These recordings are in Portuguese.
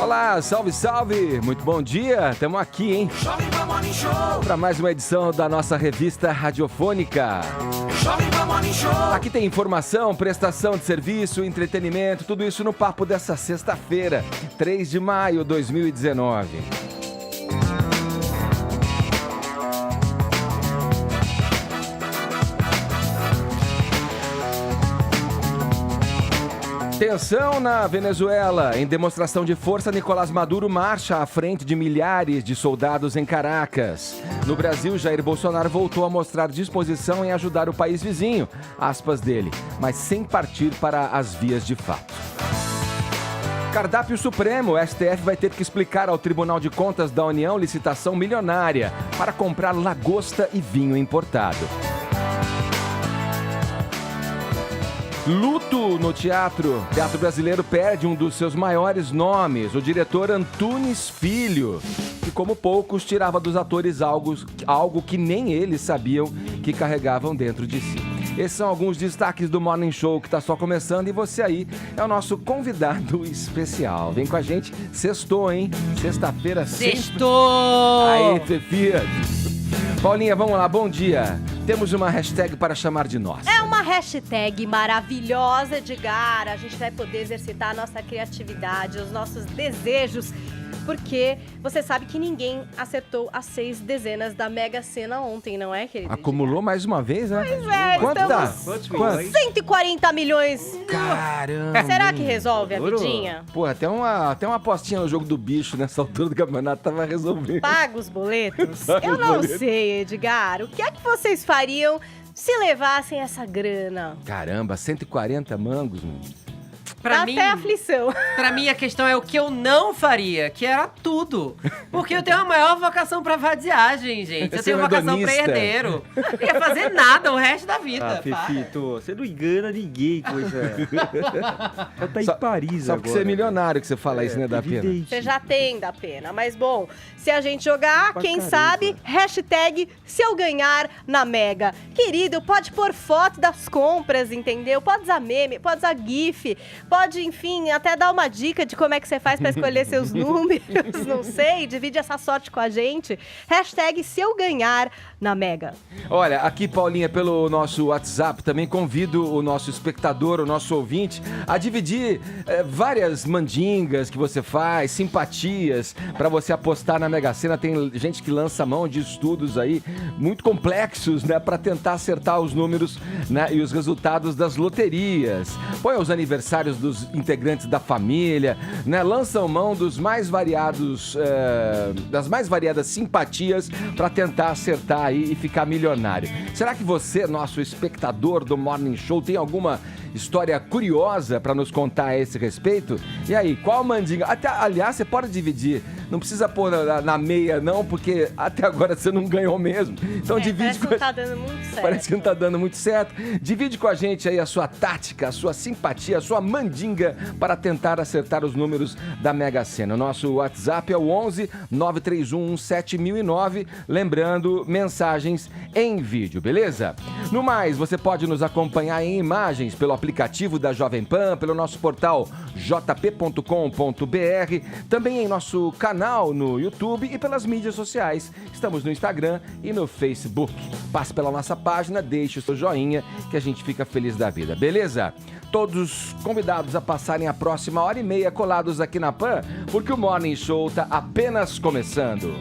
Olá, salve, salve! Muito bom dia, estamos aqui, hein? Para mais uma edição da nossa revista radiofônica. Aqui tem informação, prestação de serviço, entretenimento, tudo isso no papo dessa sexta-feira, 3 de maio de 2019. Tensão na Venezuela. Em demonstração de força, Nicolás Maduro marcha à frente de milhares de soldados em Caracas. No Brasil, Jair Bolsonaro voltou a mostrar disposição em ajudar o país vizinho, aspas dele, mas sem partir para as vias de fato. Cardápio Supremo. O STF vai ter que explicar ao Tribunal de Contas da União licitação milionária para comprar lagosta e vinho importado. Luto no teatro. O teatro brasileiro perde um dos seus maiores nomes, o diretor Antunes Filho, que como poucos tirava dos atores algo que nem eles sabiam que carregavam dentro de si. Esses são alguns destaques do Morning Show que está só começando e você aí é o nosso convidado especial. Vem com a gente, sextou, hein? Sexta-feira sempre. Sextou! Aí, Fefia. Paulinha, vamos lá, bom dia. Temos uma hashtag para chamar de nós. É uma hashtag maravilhosa, Edgar. A gente vai poder exercitar a nossa criatividade, os nossos desejos, porque você sabe que ninguém acertou as 6 dezenas da Mega Sena ontem, não é, querido? Acumulou mais uma vez, né? Pois é, quanto estamos tá? com 140 milhões. Caramba! Será que resolve a vidinha? Pô, até uma apostinha no jogo do bicho nessa altura do campeonato tava resolvendo. Paga os boletos? Paga Eu os não boletos. sei, Edgar. O que é que vocês fariam se levassem essa grana? Caramba, 140 mangos, mano. Dá até aflição. Pra mim, a questão é o que eu não faria, que era tudo. Porque eu tenho a maior vocação pra vadiagem, gente. Eu Você tenho é um vocação pra hedonista. herdeiro. Não ia fazer nada o resto da vida. Ah, Fefito, você não engana ninguém, coisa. Ela tá Só- em Paris Só agora. porque você é milionário que você fala isso, né, da pena? evidente. Você já tem da pena. Mas, bom, se a gente jogar, Pra quem caramba. sabe, hashtag se eu ganhar na Mega. Querido, pode pôr foto das compras, entendeu? Pode usar meme, pode usar gif, pode, enfim, até dar uma dica de como é que você faz pra escolher seus números, não sei, divide essa sorte com a gente. Hashtag se eu ganhar na Mega. Olha, aqui, Paulinha, pelo nosso WhatsApp, também convido o nosso espectador, o nosso ouvinte, a dividir várias mandingas que você faz, simpatias, para você apostar na Mega Sena. Tem gente que lança mão de estudos aí muito complexos, né, para tentar acertar os números, né, e os resultados das loterias. Põe os aniversários dos integrantes da família, né, lançam mão dos mais variados, das mais variadas simpatias para tentar acertar aí e ficar milionário. Será que você, nosso espectador do Morning Show, tem alguma história curiosa para nos contar a esse respeito? E aí, qual mandinga? Até, aliás, você pode dividir. Não precisa pôr na meia, não, porque até agora você não ganhou mesmo. Então divide Parece que não tá dando muito certo. Parece que não tá dando muito certo. Divide com a gente aí a sua tática, a sua simpatia, a sua mandinga para tentar acertar os números da Mega Sena. O nosso WhatsApp é o 11 931 7009. Lembrando, mensagens em vídeo, beleza? No mais, você pode nos acompanhar em imagens pelo aplicativo da Jovem Pan, pelo nosso portal jp.com.br, também em nosso canal no YouTube e pelas mídias sociais. Estamos no Instagram e no Facebook. Passe pela nossa página, deixe o seu joinha que a gente fica feliz da vida, beleza? Todos convidados a passarem a próxima hora e meia colados aqui na Pan, porque o Morning Show tá apenas começando.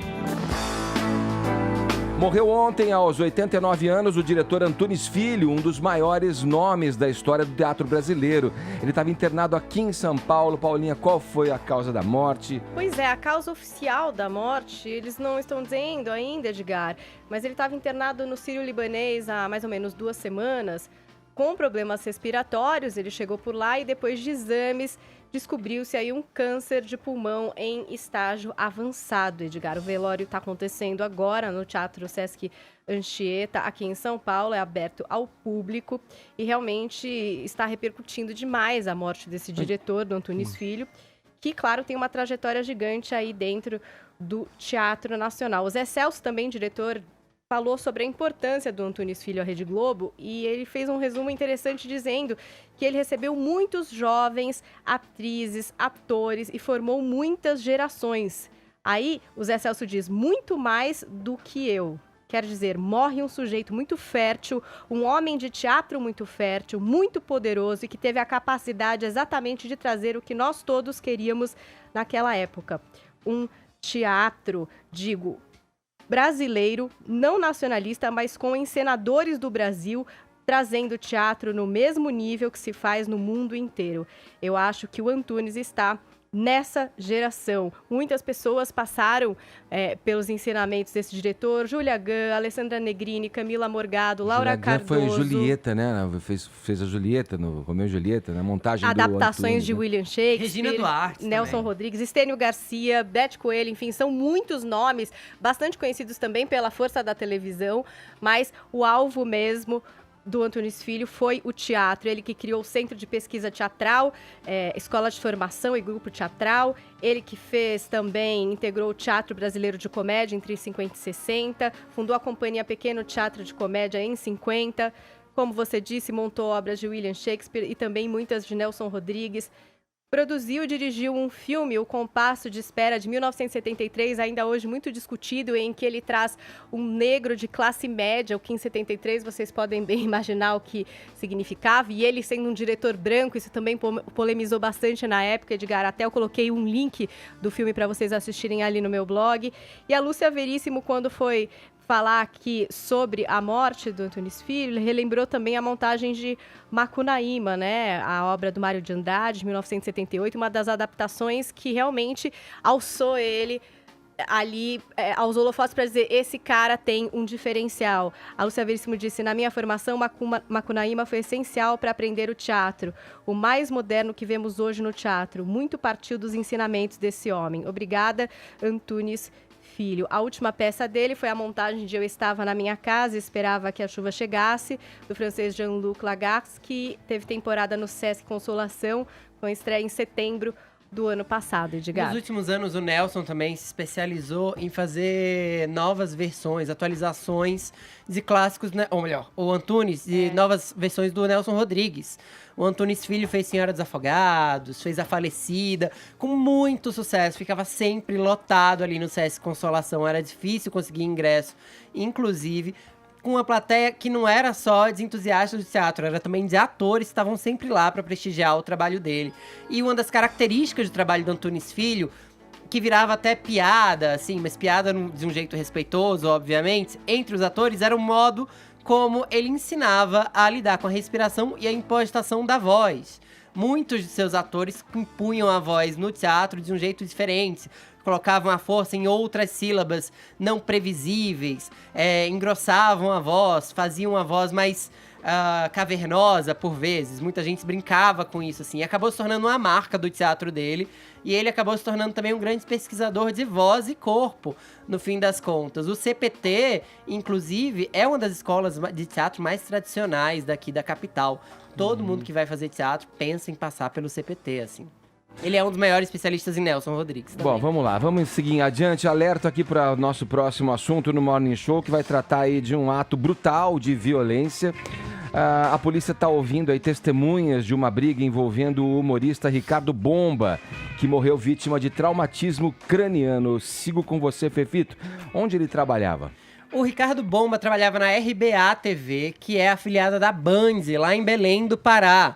Morreu ontem, aos 89 anos, o diretor Antunes Filho, um dos maiores nomes da história do teatro brasileiro. Ele estava internado aqui em São Paulo. Paulinha, qual foi a causa da morte? Pois é, a causa oficial da morte, eles não estão dizendo ainda, Edgar, mas ele estava internado no Sírio-Libanês há mais ou menos 2 semanas, com problemas respiratórios. Ele chegou por lá e depois de exames descobriu-se aí um câncer de pulmão em estágio avançado, Edgar. O velório está acontecendo agora no Teatro Sesc Anchieta, aqui em São Paulo, é aberto ao público e realmente está repercutindo demais a morte desse diretor, do Antunes Filho, que, claro, tem uma trajetória gigante aí dentro do Teatro Nacional. O Zé Celso, também diretor falou sobre a importância do Antunes Filho à Rede Globo e ele fez um resumo interessante dizendo que ele recebeu muitos jovens atrizes, atores e formou muitas gerações. Aí o Zé Celso diz, muito mais do que eu. Quer dizer, morre um sujeito muito fértil, um homem de teatro muito fértil, muito poderoso e que teve a capacidade exatamente de trazer o que nós todos queríamos naquela época. Um teatro, digo, brasileiro, não nacionalista, mas com encenadores do Brasil, trazendo teatro no mesmo nível que se faz no mundo inteiro. Eu acho que o Antunes está nessa geração. Muitas pessoas passaram pelos ensinamentos desse diretor, Júlia Gant, Alessandra Negrini, Camila Morgado, Laura Júlia Gant Cardoso. foi Julieta, né? Fez a Julieta, no Romeu e Julieta, na montagem adaptações do Antunes, de né? William Shakespeare, Regina Duarte Nelson também. Rodrigues, Estênio Garcia, Beth Coelho, enfim, são muitos nomes, bastante conhecidos também pela força da televisão, mas o alvo mesmo do Antunes Filho foi o teatro. Ele que criou o Centro de Pesquisa Teatral, Escola de Formação e Grupo Teatral. Ele que fez também, integrou o Teatro Brasileiro de Comédia entre 50 e 60, fundou a Companhia Pequeno Teatro de Comédia em 50. Como você disse, montou obras de William Shakespeare e também muitas de Nelson Rodrigues. Produziu e dirigiu um filme, O Compasso de Espera, de 1973, ainda hoje muito discutido, em que ele traz um negro de classe média, o que em 73 vocês podem bem imaginar o que significava, e ele sendo um diretor branco, isso também polemizou bastante na época, Edgar, até eu coloquei um link do filme para vocês assistirem ali no meu blog. E a Lúcia Veríssimo, quando foi falar aqui sobre a morte do Antunes Filho, relembrou também a montagem de Macunaíma, né? A obra do Mário de Andrade, de 1978, uma das adaptações que realmente alçou ele ali aos holofotes para dizer, esse cara tem um diferencial. A Lúcia Veríssimo disse, na minha formação, Macunaíma foi essencial para aprender o teatro, o mais moderno que vemos hoje no teatro. Muito partiu dos ensinamentos desse homem. Obrigada, Antunes Filho. A última peça dele foi a montagem de Eu Estava na Minha Casa, Esperava que a Chuva Chegasse, do francês Jean-Luc Lagarce, que teve temporada no Sesc Consolação, com estreia em setembro do ano passado, Edgar. Nos últimos anos, o Nelson também se especializou em fazer novas versões, atualizações de clássicos, né? Ou melhor, o Antunes, de novas versões do Nelson Rodrigues. O Antunes Filho fez Senhora dos Afogados, fez A Falecida, com muito sucesso. Ficava sempre lotado ali no Sesc Consolação. Era difícil conseguir ingresso, inclusive com uma plateia que não era só de entusiastas do teatro, era também de atores que estavam sempre lá para prestigiar o trabalho dele. E uma das características do trabalho do Antunes Filho, que virava até piada, assim, mas piada de um jeito respeitoso, obviamente, entre os atores, era o modo como ele ensinava a lidar com a respiração e a impostação da voz. Muitos de seus atores impunham a voz no teatro de um jeito diferente, colocavam a força em outras sílabas não previsíveis, engrossavam a voz, faziam a voz mais cavernosa por vezes. Muita gente brincava com isso, assim. Acabou se tornando uma marca do teatro dele. E ele acabou se tornando também um grande pesquisador de voz e corpo, no fim das contas. O CPT, inclusive, é uma das escolas de teatro mais tradicionais daqui da capital. Todo mundo que vai fazer teatro pensa em passar pelo CPT, assim. Ele é um dos maiores especialistas em Nelson Rodrigues também. Bom, vamos lá, vamos seguir adiante. Alerta aqui para o nosso próximo assunto no Morning Show, que vai tratar aí de um ato brutal de violência. A polícia está ouvindo aí testemunhas de uma briga envolvendo o humorista Ricardo Bomba, que morreu vítima de traumatismo craniano. Sigo com você, Fefito. Onde ele trabalhava? O Ricardo Bomba trabalhava na RBA TV, que é afiliada da Band, lá em Belém do Pará.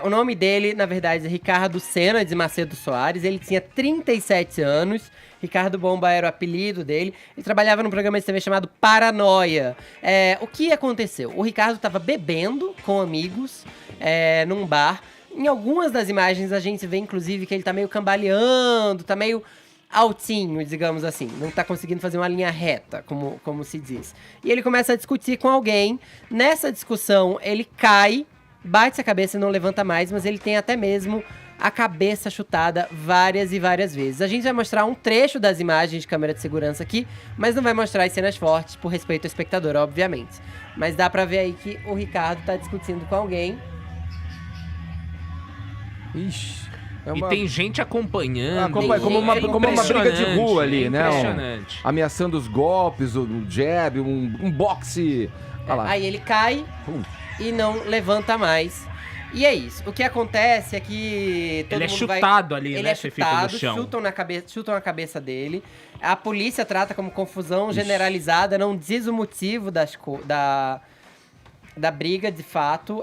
O nome dele, na verdade, é Ricardo Sena de Macedo Soares. Ele tinha 37 anos. Ricardo Bomba era o apelido dele. Ele trabalhava num programa de TV chamado Paranoia. O que aconteceu? O Ricardo estava bebendo com amigos num bar. Em algumas das imagens a gente vê, inclusive, que ele tá meio cambaleando, tá meio altinho, digamos assim. Não tá conseguindo fazer uma linha reta, como se diz. E ele começa a discutir com alguém. Nessa discussão, ele cai, bate a cabeça e não levanta mais, mas ele tem até mesmo a cabeça chutada várias e várias vezes. A gente vai mostrar um trecho das imagens de câmera de segurança aqui, mas não vai mostrar as cenas fortes, por respeito ao espectador, obviamente. Mas dá pra ver aí que o Ricardo tá discutindo com alguém. Ixi. É E tem gente acompanhando. Acompanha, como uma briga de rua ali, né? Impressionante. Ameaçando os golpes, um jab, um boxe. Olha lá. Aí ele cai e não levanta mais. E é isso. O que acontece é que todo Ele é mundo chutado ali, ele né? é Você fica chutado, no chão. chutam a cabeça dele. A polícia trata como confusão generalizada, não diz o motivo da briga, de fato.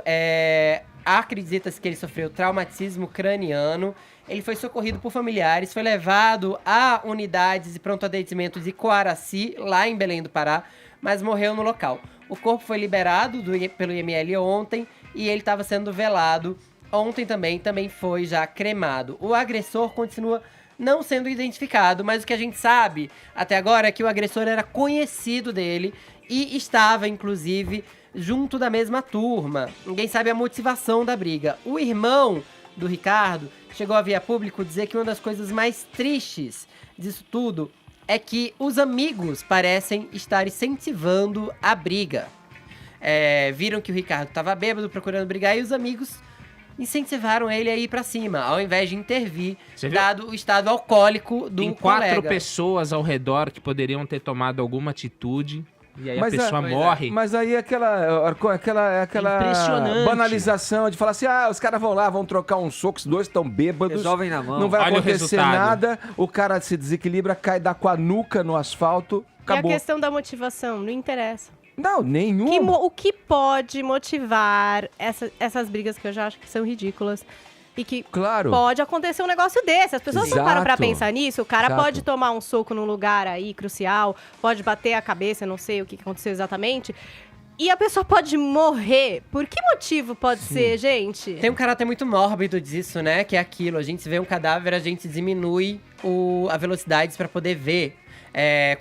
Acredita-se que ele sofreu traumatismo craniano. Ele foi socorrido por familiares, foi levado a unidades de pronto atendimento de Coaraci, lá em Belém do Pará, mas morreu no local. O corpo foi liberado pelo IML ontem e ele estava sendo velado. Ontem também foi já cremado. O agressor continua não sendo identificado, mas o que a gente sabe até agora é que o agressor era conhecido dele e estava, inclusive, junto da mesma turma. Ninguém sabe a motivação da briga. O irmão do Ricardo chegou a vir a público dizer que uma das coisas mais tristes disso tudo é que os amigos parecem estar incentivando a briga. Viram que o Ricardo estava bêbado procurando brigar e os amigos incentivaram ele a ir pra cima, ao invés de intervir, dado o estado alcoólico do Tem colega. 4 pessoas ao redor que poderiam ter tomado alguma atitude. E aí Mas a pessoa Pois morre. Mas aí aquela Impressionante. banalização de falar assim, os caras vão lá, vão trocar uns socos, dois estão bêbados. Resolvem na mão. Não vai Olha o acontecer resultado. nada, o cara se desequilibra, cai da com a nuca no asfalto, acabou. E a questão da motivação, não interessa. Não, nenhum. O que pode motivar essas brigas que eu já acho que são ridículas? E que Claro. pode acontecer um negócio desse. As pessoas não param pra Exato. pensar nisso. O cara Exato. pode tomar um soco num lugar aí crucial, pode bater a cabeça, não sei o que aconteceu exatamente. E a pessoa pode morrer. Por que motivo pode ser, gente? Tem um caráter muito mórbido disso, né? Que é aquilo, a gente vê um cadáver, a gente diminui a velocidade pra poder ver.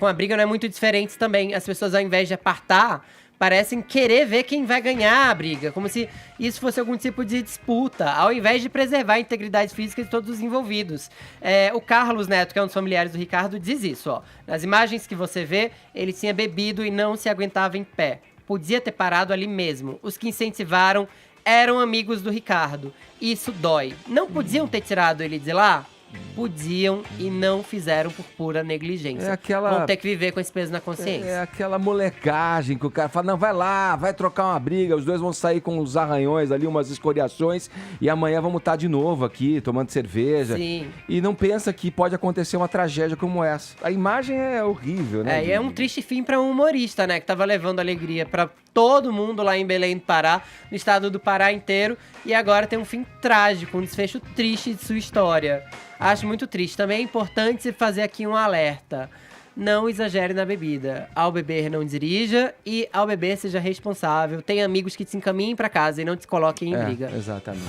Com a briga não é muito diferente também. As pessoas, ao invés de apartar, parecem querer ver quem vai ganhar a briga. Como se isso fosse algum tipo de disputa, ao invés de preservar a integridade física de todos os envolvidos. O Carlos Neto, que é um dos familiares do Ricardo, diz isso, ó. Nas imagens que você vê, ele tinha bebido e não se aguentava em pé. Podia ter parado ali mesmo. Os que incentivaram eram amigos do Ricardo. Isso dói. Não podiam ter tirado ele de lá? Podiam e não fizeram por pura negligência. Vão ter que viver com esse peso na consciência. É aquela molecagem que o cara fala, não, vai lá, vai trocar uma briga, os dois vão sair com uns arranhões ali, umas escoriações, e amanhã vamos estar de novo aqui, tomando cerveja. Sim. E não pensa que pode acontecer uma tragédia como essa. A imagem é horrível, né? E é um triste fim pra um humorista, né? Que tava levando alegria pra todo mundo lá em Belém do Pará, no estado do Pará inteiro, e agora tem um fim trágico, um desfecho triste de sua história. Acho muito triste. Também é importante fazer aqui um alerta. Não exagere na bebida. Ao beber, não dirija. E ao beber, seja responsável. Tenha amigos que te encaminhem pra casa e não te coloquem em briga. Exatamente.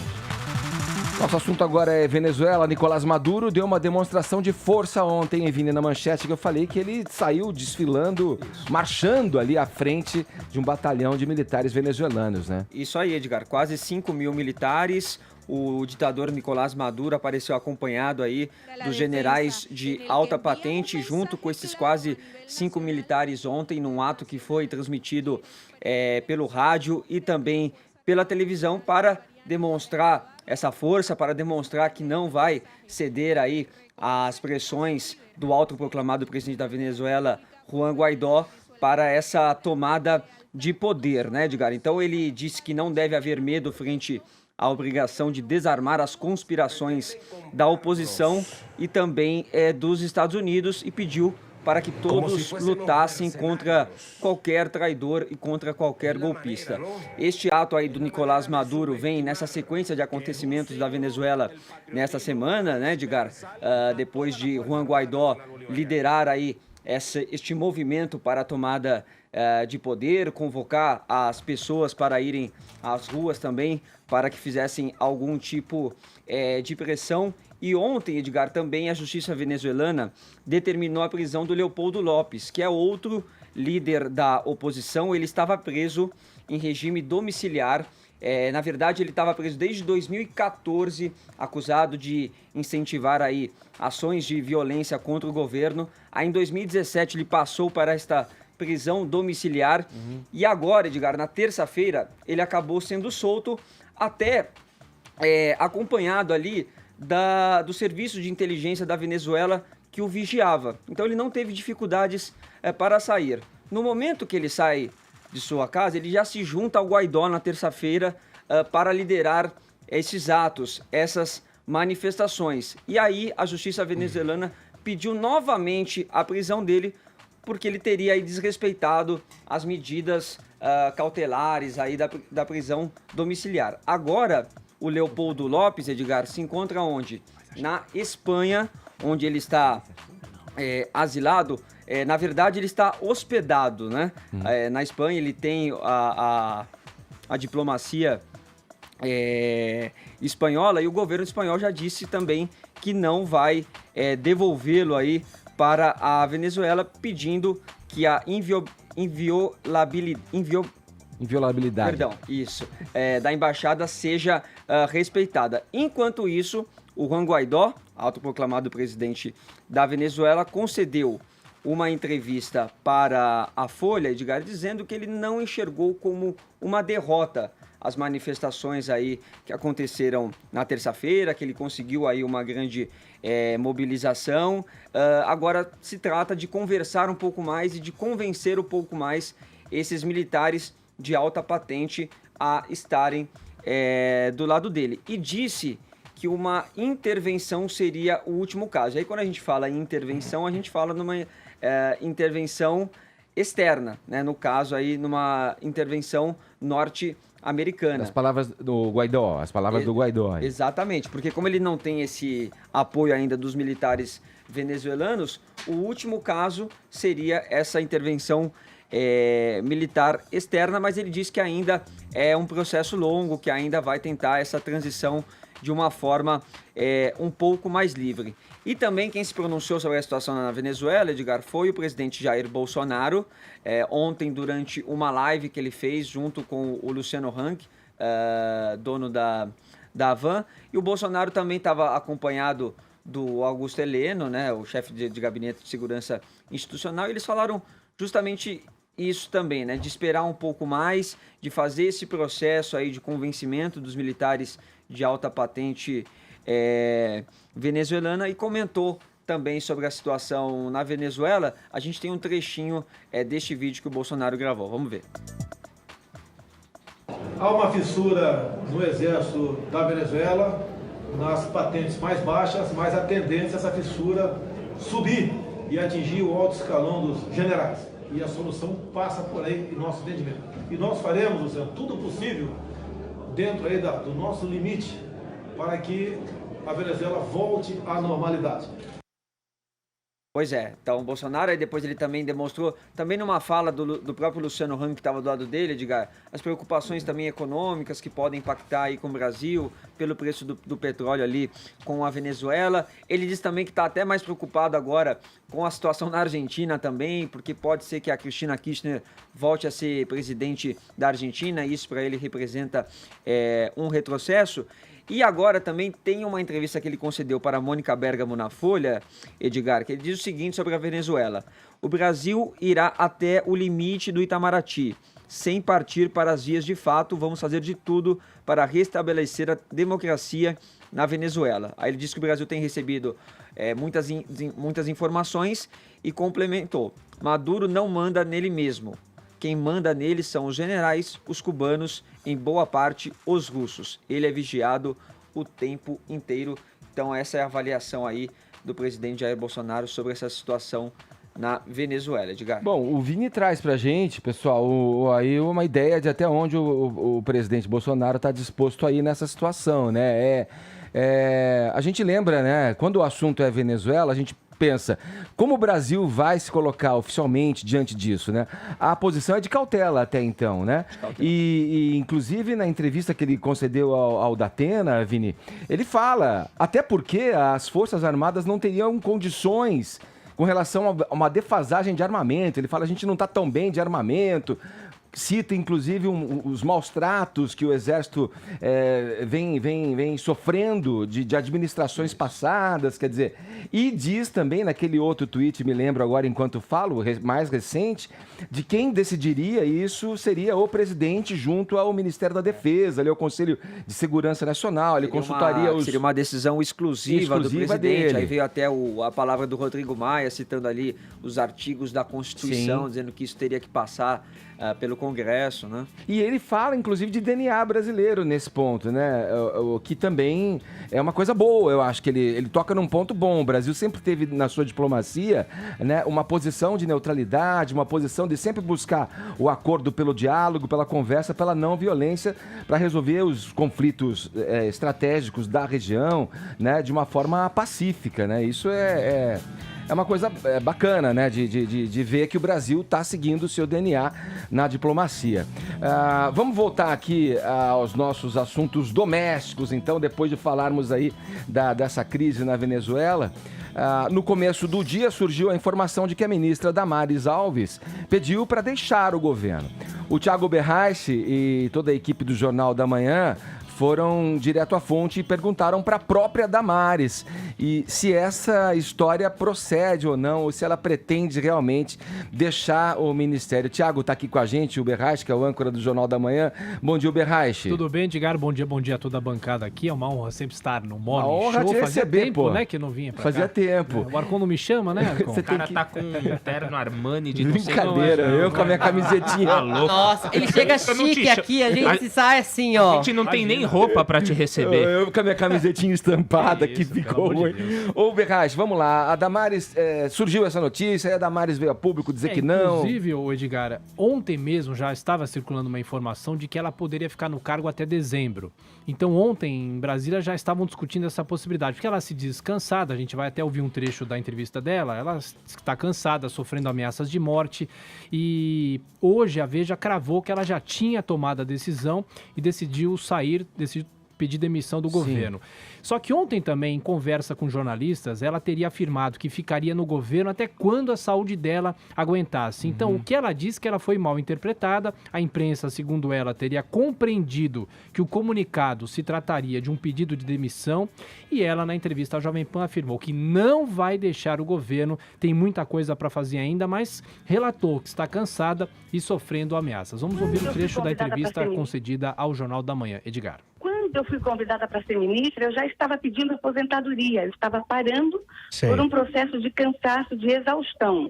Nosso assunto agora é Venezuela. Nicolás Maduro deu uma demonstração de força ontem, em Vini, na manchete, que eu falei que ele saiu desfilando, marchando ali à frente de um batalhão de militares venezuelanos, né? Isso aí, Edgar. Quase 5 mil militares. O ditador Nicolás Maduro apareceu acompanhado aí dos generais de alta patente, junto com esses quase 5 militares ontem, num ato que foi transmitido pelo rádio e também pela televisão para demonstrar essa força, para demonstrar que não vai ceder aí às pressões do autoproclamado presidente da Venezuela, Juan Guaidó, para essa tomada de poder, né, Edgar? Então ele disse que não deve haver medo frente a obrigação de desarmar as conspirações da oposição e também dos Estados Unidos e pediu para que todos lutassem contra qualquer traidor e contra qualquer golpista. Este ato aí do Nicolás Maduro vem nessa sequência de acontecimentos da Venezuela nesta semana, né, Edgar? Depois de Juan Guaidó liderar aí este movimento para a tomada de poder, convocar as pessoas para irem às ruas também, para que fizessem algum tipo de pressão. E ontem, Edgar, também a justiça venezuelana determinou a prisão do Leopoldo Lopes, que é outro líder da oposição. Ele estava preso em regime domiciliar. Na verdade, ele estava preso desde 2014, acusado de incentivar aí ações de violência contra o governo. Aí em 2017 ele passou para esta prisão domiciliar. E agora, Edgar, na terça-feira, ele acabou sendo solto, até acompanhado ali do serviço de inteligência da Venezuela que o vigiava. Então ele não teve dificuldades para sair. No momento que ele sai de sua casa, ele já se junta ao Guaidó na terça-feira para liderar esses atos, essas manifestações. E aí a justiça venezuelana pediu novamente a prisão dele porque ele teria aí desrespeitado as medidas cautelares aí da prisão domiciliar. Agora, o Leopoldo Lopes, Edgar, se encontra onde? Na Espanha, onde ele está asilado. Na verdade, ele está hospedado, né? Na Espanha, ele tem a diplomacia espanhola, e o governo espanhol já disse também que não vai devolvê-lo aí para a Venezuela, pedindo que a inviolabilidade da embaixada seja respeitada. Enquanto isso, o Juan Guaidó, autoproclamado presidente da Venezuela, concedeu uma entrevista para a Folha, Edgar, dizendo que ele não enxergou como uma derrota as manifestações aí que aconteceram na terça-feira, que ele conseguiu aí uma grande mobilização. Agora se trata de conversar um pouco mais e de convencer um pouco mais esses militares de alta patente a estarem do lado dele. E disse que uma intervenção seria o último caso. Aí quando a gente fala em intervenção, a gente fala numa intervenção externa, né? No caso aí, numa intervenção norte-americana. As palavras do Guaidó, do Guaidó. Exatamente, porque como ele não tem esse apoio ainda dos militares venezuelanos, o último caso seria essa intervenção militar externa, mas ele diz que ainda é um processo longo, que ainda vai tentar essa transição de uma forma um pouco mais livre. E também quem se pronunciou sobre a situação na Venezuela, Edgar, foi o presidente Jair Bolsonaro, ontem durante uma live que ele fez junto com o Luciano Hang, dono da Havan, e o Bolsonaro também estava acompanhado do Augusto Heleno, né, o chefe de gabinete de segurança institucional, e eles falaram justamente isso também, né, de esperar um pouco mais, de fazer esse processo aí de convencimento dos militares de alta patente venezuelana, e comentou também sobre a situação na Venezuela. A gente tem um trechinho deste vídeo que o Bolsonaro gravou. Vamos ver. Há uma fissura no exército da Venezuela, nas patentes mais baixas, mas a tendência é essa fissura subir e atingir o alto escalão dos generais. E a solução passa por aí, em nosso entendimento. E nós faremos, Luciano, tudo possível dentro aí do nosso limite para que a Venezuela volte à normalidade. Pois é, então o Bolsonaro, aí depois ele também demonstrou, também numa fala do próprio Luciano Hang, que estava do lado dele, Edgar, as preocupações também econômicas que podem impactar aí com o Brasil, pelo preço do petróleo ali com a Venezuela. Ele diz também que está até mais preocupado agora com a situação na Argentina também, porque pode ser que a Cristina Kirchner volte a ser presidente da Argentina, e isso para ele representa um retrocesso. E agora também tem uma entrevista que ele concedeu para a Mônica Bergamo na Folha, Edgar, que ele diz o seguinte sobre a Venezuela: o Brasil irá até o limite do Itamaraty. Sem partir para as vias de fato, vamos fazer de tudo para restabelecer a democracia na Venezuela. Aí ele disse que o Brasil tem recebido muitas informações e complementou: Maduro não manda nele mesmo. Quem manda nele são os generais, os cubanos, em boa parte os russos. Ele é vigiado o tempo inteiro. Então essa é a avaliação aí do presidente Jair Bolsonaro sobre essa situação na Venezuela, Edgar. Bom, o Vini traz pra gente, pessoal, aí uma ideia de até onde o presidente Bolsonaro está disposto a ir nessa situação, né? A gente lembra, né, quando o assunto é Venezuela, a gente pensa, como o Brasil vai se colocar oficialmente diante disso, né? A posição é de cautela até então, né? E inclusive na entrevista que ele concedeu ao Datena, Vini, ele fala, até porque as Forças Armadas não teriam condições com relação a uma defasagem de armamento. Ele fala, a gente não está tão bem de armamento. cita, inclusive, os maus tratos que o Exército vem sofrendo de administrações passadas, quer dizer, e diz também naquele outro tweet, me lembro agora enquanto falo, mais recente, de quem decidiria isso seria o presidente junto ao Ministério da Defesa, ali ao Conselho de Segurança Nacional, ele consultaria os... Seria uma decisão exclusiva do presidente, dele. Aí veio até a palavra do Rodrigo Maia, citando ali os artigos da Constituição, dizendo que isso teria que passar pelo Congresso, né? E ele fala, inclusive, de DNA brasileiro nesse ponto, né? O que também é uma coisa boa, eu acho que ele toca num ponto bom. O Brasil sempre teve na sua diplomacia, né, uma posição de neutralidade, uma posição de sempre buscar o acordo pelo diálogo, pela conversa, pela não violência, para resolver os conflitos estratégicos da região, né, de uma forma pacífica, né? Isso é uma coisa bacana, né, de ver que o Brasil está seguindo o seu DNA na diplomacia. Vamos voltar aqui aos nossos assuntos domésticos, então, depois de falarmos aí dessa crise na Venezuela. No começo do dia surgiu a informação de que a ministra Damares Alves pediu para deixar o governo. O Thiago Berrache e toda a equipe do Jornal da Manhã foram direto à fonte e perguntaram para a própria Damares e se essa história procede ou não, ou se ela pretende realmente deixar o ministério. Tiago está aqui com a gente, o Berrache, que é o âncora do Jornal da Manhã. Bom dia, Berrache. Tudo bem, Edgar? Bom dia a toda a bancada aqui. É uma honra sempre estar no Morning Show. Te Fazia receber, tempo, pô. né, que eu não vinha pra Fazia cá. tempo. O Arcon não me chama, né, Arcon? O cara tá com um terno Armani de não sei Brincadeira, eu com a minha camisetinha. Tá louco. Nossa, ele chega Eu não te chique chamo. aqui, a gente sai assim, ó. A gente não tem nem roupa pra te receber. Eu com a minha camisetinha estampada Que que isso, ficou pelo amor ruim. de Deus. Ô, Berrache, vamos lá. A Damares, surgiu essa notícia, aí a Damares veio a público dizer que não. Inclusive, ô Edgar, ontem mesmo já estava circulando uma informação de que ela poderia ficar no cargo até dezembro. Então ontem, em Brasília, já estavam discutindo essa possibilidade, porque ela se diz cansada, a gente vai até ouvir um trecho da entrevista dela, ela está cansada, sofrendo ameaças de morte, e hoje a Veja cravou que ela já tinha tomado a decisão e decidiu pedir demissão do governo. Só que ontem também, em conversa com jornalistas, ela teria afirmado que ficaria no governo até quando a saúde dela aguentasse. Então, o que ela disse que ela foi mal interpretada, a imprensa, segundo ela, teria compreendido que o comunicado se trataria de um pedido de demissão e ela, na entrevista à Jovem Pan, afirmou que não vai deixar o governo, tem muita coisa para fazer ainda, mas relatou que está cansada e sofrendo ameaças. Vamos ouvir um trecho da entrevista concedida ao Jornal da Manhã. Edgar. Quando eu fui convidada para ser ministra, eu já estava pedindo aposentadoria. Eu estava parando por um processo de cansaço, de exaustão.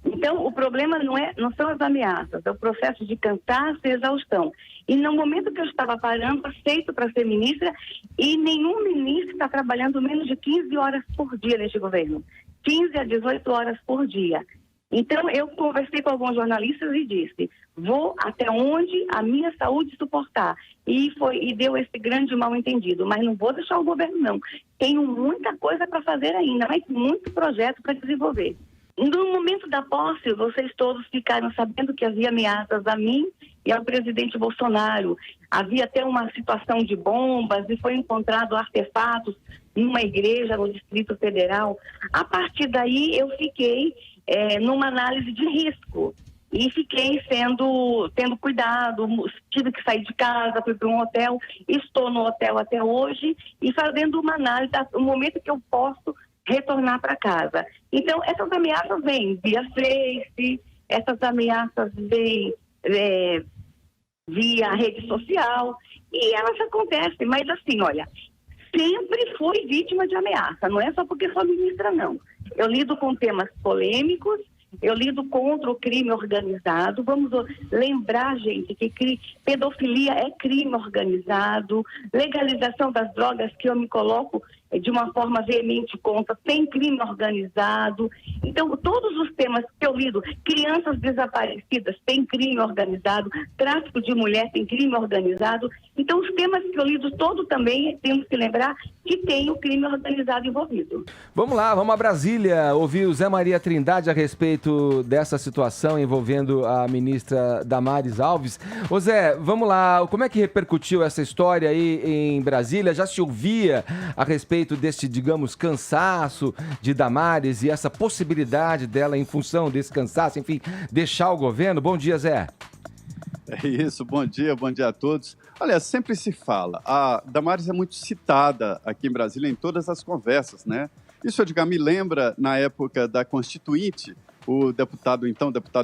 Então, o problema não são as ameaças, é o processo de cansaço e exaustão. E no momento que eu estava parando, aceito para ser ministra, e nenhum ministro está trabalhando menos de 15 horas por dia neste governo. 15 a 18 horas por dia. Então, eu conversei com alguns jornalistas e disse, vou até onde a minha saúde suportar. E deu esse grande mal-entendido, mas não vou deixar o governo, não. Tenho muita coisa para fazer ainda, mas muito projeto para desenvolver. No momento da posse, vocês todos ficaram sabendo que havia ameaças a mim e ao presidente Bolsonaro. Havia até uma situação de bombas e foi encontrado artefatos numa igreja no Distrito Federal. A partir daí, eu fiquei numa análise de risco e fiquei tendo cuidado, tive que sair de casa, fui para um hotel, estou no hotel até hoje e fazendo uma análise do momento que eu posso retornar para casa. Então, essas ameaças vêm via Face, essas ameaças vêm via rede social e elas acontecem, mas assim, olha, sempre fui vítima de ameaça, não é só porque sou ministra, não. Eu lido com temas polêmicos, eu lido contra o crime organizado. Vamos lembrar, gente, que pedofilia é crime organizado, legalização das drogas, que eu me coloco de uma forma veemente contra, tem crime organizado. Então, todos os temas que eu lido, crianças desaparecidas, tem crime organizado, tráfico de mulher, tem crime organizado. Então, os temas que eu lido todo também, temos que lembrar que tem o crime organizado envolvido. Vamos lá, vamos a Brasília ouvir o Zé Maria Trindade a respeito dessa situação envolvendo a ministra Damares Alves. Ô Zé, vamos lá, como é que repercutiu essa história aí em Brasília? Já se ouvia a respeito deste, digamos, cansaço de Damares e essa possibilidade dela, em função desse cansaço, enfim, deixar o governo? Bom dia, Zé. É isso, bom dia a todos. Olha, sempre se fala, a Damares é muito citada aqui em Brasília em todas as conversas, né? Isso, Edgar, me lembra na época da Constituinte, o deputado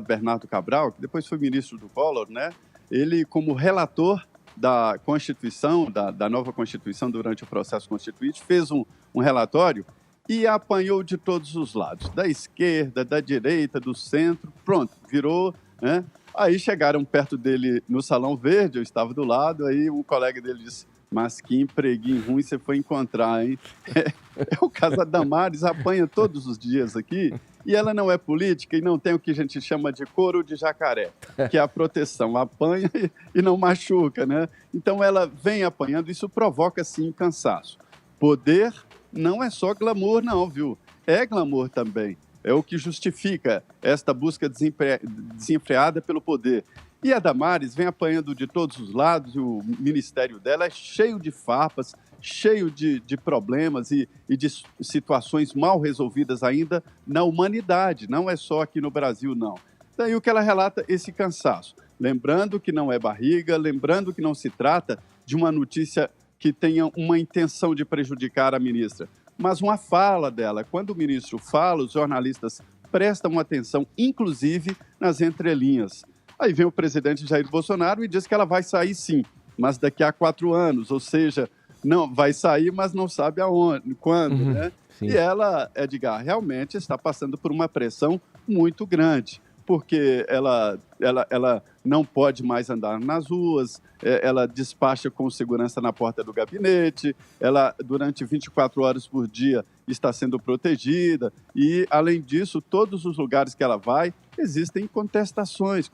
Bernardo Cabral, que depois foi ministro do Collor, né? Ele, como relator da Constituição, da nova Constituição durante o processo constituinte, fez um relatório e apanhou de todos os lados, da esquerda, da direita, do centro, pronto, virou, né? Aí chegaram perto dele no Salão Verde, eu estava do lado, aí um colega dele disse, mas que empreguinho ruim você foi encontrar, hein? É o caso da Damares, apanha todos os dias aqui, e ela não é política e não tem o que a gente chama de couro de jacaré, que é a proteção, apanha e não machuca, né? Então ela vem apanhando, isso provoca, sim, cansaço. Poder não é só glamour, não, viu? É glamour também. É o que justifica esta busca desenfreada pelo poder. E a Damares vem apanhando de todos os lados, o ministério dela é cheio de farpas, cheio de problemas e de situações mal resolvidas ainda na humanidade, não é só aqui no Brasil, não. Daí o que ela relata, esse cansaço. Lembrando que não é barriga, lembrando que não se trata de uma notícia que tenha uma intenção de prejudicar a ministra, mas uma fala dela. Quando o ministro fala, os jornalistas prestam atenção, inclusive nas entrelinhas. Aí vem o presidente Jair Bolsonaro e diz que ela vai sair sim, mas daqui a 4 anos, ou seja, não vai sair, mas não sabe aonde, quando, né? Sim. E ela, Edgar, realmente está passando por uma pressão muito grande, porque ela não pode mais andar nas ruas, ela despacha com segurança na porta do gabinete, ela, durante 24 horas por dia, está sendo protegida e, além disso, todos os lugares que ela vai, existem contestações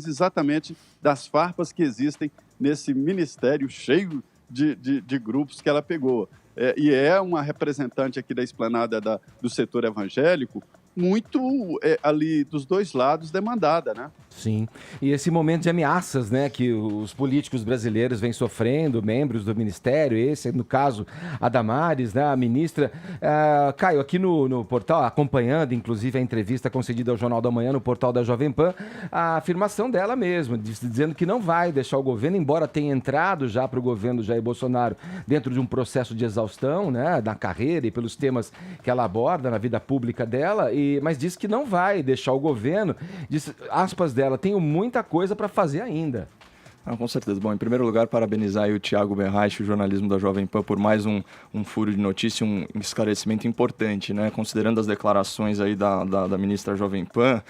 exatamente das farpas que existem nesse ministério cheio de grupos que ela pegou. E é uma representante aqui da esplanada do setor evangélico, muito ali dos dois lados demandada, né? Sim. E esse momento de ameaças, né, que os políticos brasileiros vêm sofrendo, membros do ministério, esse, no caso, a Damares, né, a ministra. Caio, aqui no portal, acompanhando, inclusive, a entrevista concedida ao Jornal da Manhã, no portal da Jovem Pan, a afirmação dela mesma, dizendo que não vai deixar o governo, embora tenha entrado já para o governo Jair Bolsonaro dentro de um processo de exaustão, né, na carreira e pelos temas que ela aborda na vida pública dela, mas diz que não vai deixar o governo, diz, aspas dela, tenho muita coisa para fazer ainda. Com certeza. Bom, em primeiro lugar, parabenizar aí o Thiago Berraich, o jornalismo da Jovem Pan, por mais um furo de notícia, um esclarecimento importante, né? Considerando as declarações aí da ministra Jovem Pan,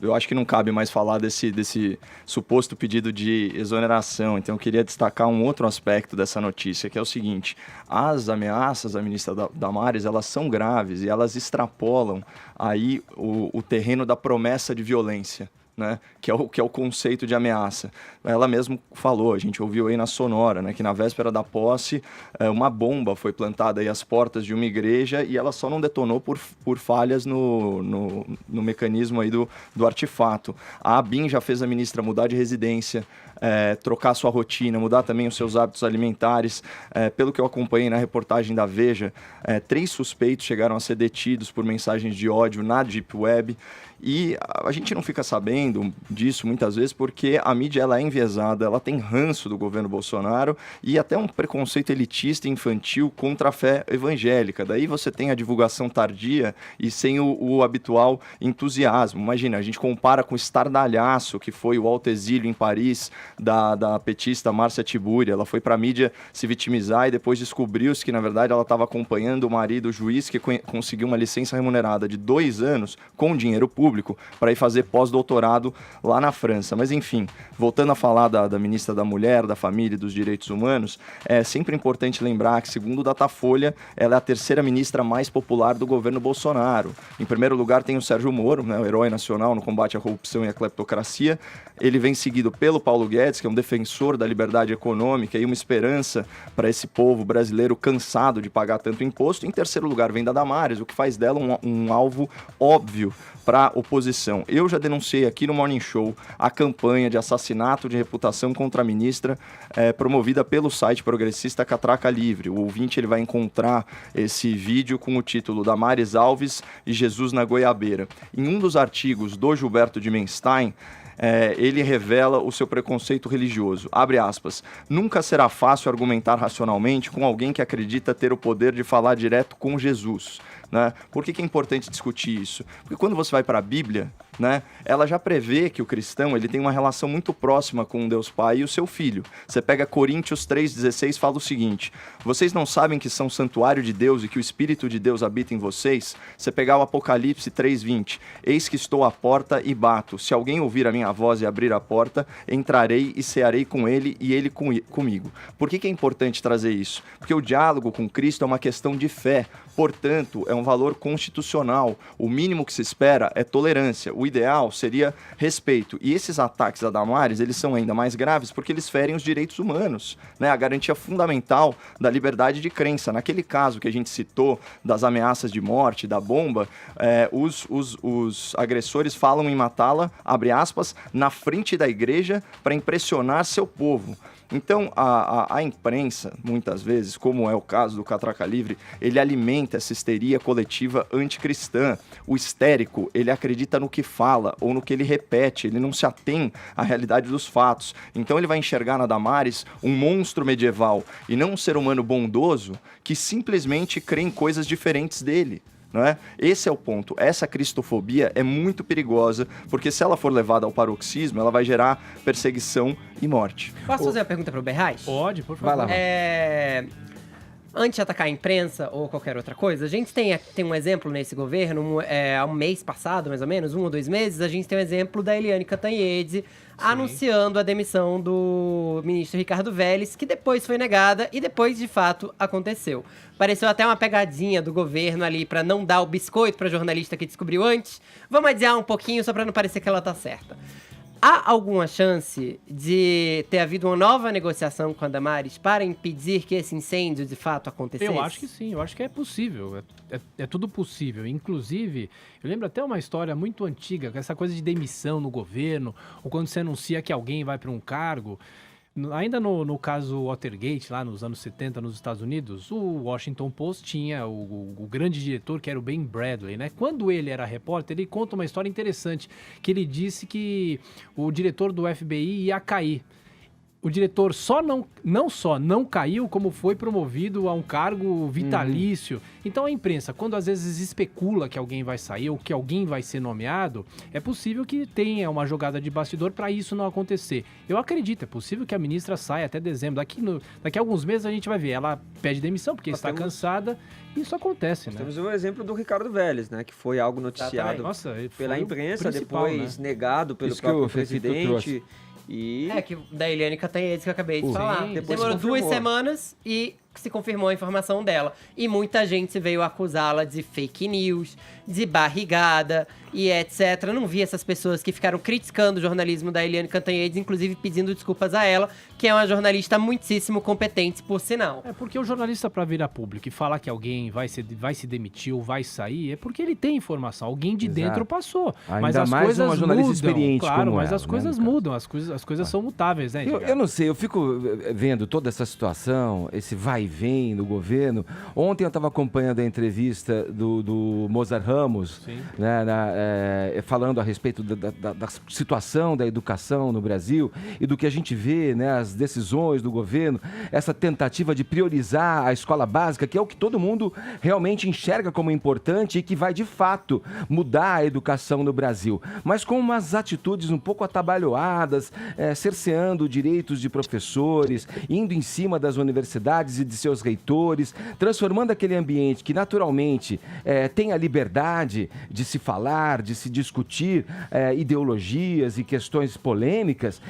eu acho que não cabe mais falar desse suposto pedido de exoneração. Então eu queria destacar um outro aspecto dessa notícia, que é o seguinte: as ameaças da ministra Damares, elas são graves e elas extrapolam aí o terreno da promessa de violência, né? Que é o conceito de ameaça. Ela mesmo falou, a gente ouviu aí na Sonora, né, que na véspera da posse uma bomba foi plantada aí às portas de uma igreja e ela só não detonou por falhas no mecanismo aí do artefato. A ABIN já fez a ministra mudar de residência, trocar sua rotina, mudar também os seus hábitos alimentares. Pelo que eu acompanhei na reportagem da Veja, 3 suspeitos chegaram a ser detidos por mensagens de ódio na Deep Web. E a gente não fica sabendo disso muitas vezes porque a mídia ela é enviesada, ela tem ranço do governo Bolsonaro e até um preconceito elitista e infantil contra a fé evangélica. Daí você tem a divulgação tardia e sem o habitual entusiasmo. Imagina, a gente compara com o estardalhaço que foi o alto exílio em Paris da petista Márcia Tiburi. Ela foi para a mídia se vitimizar e depois descobriu-se que, na verdade, ela estava acompanhando o marido, o juiz, que conseguiu uma licença remunerada de 2 anos com dinheiro público para ir fazer pós-doutorado lá na França. Mas, enfim, voltando a falar da ministra da Mulher, da Família e dos Direitos Humanos, é sempre importante lembrar que, segundo o Datafolha, ela é a 3ª ministra mais popular do governo Bolsonaro. Em primeiro lugar tem o Sérgio Moro, né, o herói nacional no combate à corrupção e à cleptocracia. Ele vem seguido pelo Paulo Guedes, que é um defensor da liberdade econômica e uma esperança para esse povo brasileiro cansado de pagar tanto imposto. Em terceiro lugar vem da Damares, o que faz dela um alvo óbvio para a oposição. Eu já denunciei aqui no Morning Show a campanha de assassinato de reputação contra a ministra promovida pelo site progressista Catraca Livre. O ouvinte ele vai encontrar esse vídeo com o título Damares Alves e Jesus na Goiabeira. Em um dos artigos do Gilberto Dimenstein, ele revela o seu preconceito religioso. Abre aspas. Nunca será fácil argumentar racionalmente com alguém que acredita ter o poder de falar direto com Jesus. Né? Por que é importante discutir isso? Porque quando você vai para a Bíblia, né, ela já prevê que o cristão ele tem uma relação muito próxima com o Deus Pai e o seu Filho. Você pega Coríntios 3,16, fala o seguinte: vocês não sabem que são santuário de Deus e que o Espírito de Deus habita em vocês? Você pegar o Apocalipse 3,20, eis que estou à porta e bato. Se alguém ouvir a minha voz e abrir a porta, entrarei e cearei com ele e ele comigo. Por que é importante trazer isso? Porque o diálogo com Cristo é uma questão de fé. Portanto, é um valor constitucional. O mínimo que se espera é tolerância. O ideal seria respeito. E esses ataques a Damares, eles são ainda mais graves porque eles ferem os direitos humanos, né? A garantia fundamental da liberdade de crença. Naquele caso que a gente citou, das ameaças de morte, da bomba, os agressores falam em matá-la, abre aspas, na frente da igreja para impressionar seu povo. Então, a imprensa, muitas vezes, como é o caso do Catraca Livre, ele alimenta essa histeria coletiva anticristã. O histérico, ele acredita no que fala ou no que ele repete, ele não se atém à realidade dos fatos. Então, ele vai enxergar na Damares um monstro medieval e não um ser humano bondoso que simplesmente crê em coisas diferentes dele. Não é? Esse é o ponto. Essa cristofobia é muito perigosa, porque se ela for levada ao paroxismo, ela vai gerar perseguição e morte. Posso fazer uma pergunta para o Berrais? Pode, por favor. Vai lá. Antes de atacar a imprensa ou qualquer outra coisa, a gente tem um exemplo nesse governo, há um mês passado, mais ou menos, 1 ou 2 meses, a gente tem um exemplo da Eliane Cantanhede anunciando a demissão do ministro Ricardo Vélez, que depois foi negada e depois, de fato, aconteceu. Pareceu até uma pegadinha do governo ali para não dar o biscoito para jornalista que descobriu antes. Vamos adiar um pouquinho só para não parecer que ela tá certa. Há alguma chance de ter havido uma nova negociação com a Damares para impedir que esse incêndio de fato acontecesse? Eu acho que sim, eu acho que é possível, é tudo possível. Inclusive, eu lembro até uma história muito antiga, essa coisa de demissão no governo, ou quando você anuncia que alguém vai para um cargo. Ainda no caso Watergate, lá nos anos 70, nos Estados Unidos, o Washington Post tinha o grande diretor, que era o Ben Bradley, né? Quando ele era repórter, ele conta uma história interessante, que ele disse que o diretor do FBI ia cair. O diretor não só não caiu, como foi promovido a um cargo vitalício. Então a imprensa, quando às vezes especula que alguém vai sair ou que alguém vai ser nomeado, é possível que tenha uma jogada de bastidor para isso não acontecer. Eu acredito, é possível que a ministra saia até dezembro. Daqui a alguns meses a gente vai ver. Ela pede demissão porque está cansada. Isso acontece, né? Temos o exemplo do Ricardo Vélez, né? Que foi algo noticiado pela imprensa, depois negado pelo próprio presidente. Que da Eliane Cantanhede que eu acabei de falar. Demorou 2 semanas e se confirmou a informação dela. E muita gente veio acusá-la de fake news, de barrigada e etc. Eu não vi essas pessoas que ficaram criticando o jornalismo da Eliane Cantanhede, inclusive pedindo desculpas a ela, que é uma jornalista muitíssimo competente, por sinal. É porque o jornalista, para vir a público e falar que alguém vai se demitir ou vai sair, é porque ele tem informação. Alguém de dentro passou. Ainda mas as mais coisas uma jornalista mudam, experiente claro, como mas ela, as coisas né, mudam, as coisas são mutáveis, né? Eu não sei, eu fico vendo toda essa situação, esse vai e vem do governo. Ontem eu estava acompanhando a entrevista do Mozart Ramos, né, falando a respeito da situação da educação no Brasil e do que a gente vê, né, as decisões do governo, essa tentativa de priorizar a escola básica, que é o que todo mundo realmente enxerga como importante e que vai, de fato, mudar a educação no Brasil. Mas com umas atitudes um pouco atabalhoadas, cerceando direitos de professores, indo em cima das universidades e de seus reitores, transformando aquele ambiente que naturalmente tem a liberdade de se falar, de se discutir ideologias e questões polêmicas,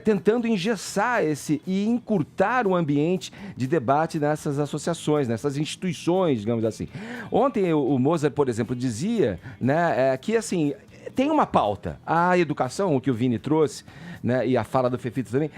tentando engessar e encurtar o ambiente de debate nessas associações, nessas instituições, digamos assim. Ontem o Mozart, por exemplo, dizia, né, que assim, tem uma pauta, a educação, o que o Vini trouxe, né, e a fala do Fefito também,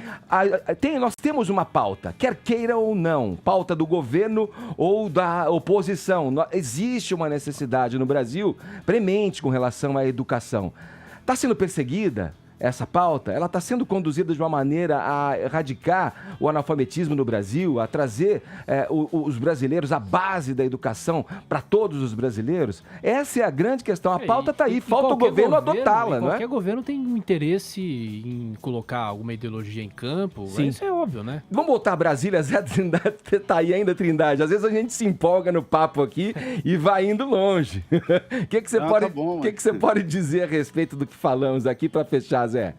nós temos uma pauta, quer queira ou não, pauta do governo ou da oposição. Existe uma necessidade no Brasil premente com relação à educação. Está sendo perseguida? essa pauta, ela está sendo conduzida de uma maneira a erradicar o analfabetismo no Brasil, a trazer os brasileiros, a base da educação para todos os brasileiros? Essa é a grande questão. A pauta está aí, falta o governo adotá-la, não é? Qualquer governo tem um interesse em colocar alguma ideologia em campo, Sim. Isso é óbvio, né? Vamos voltar a Brasília, Zé Trindade, você tá aí ainda, Trindade. Às vezes a gente se empolga no papo aqui e vai indo longe. O que você pode, você pode dizer a respeito do que falamos aqui para fechar, Zé?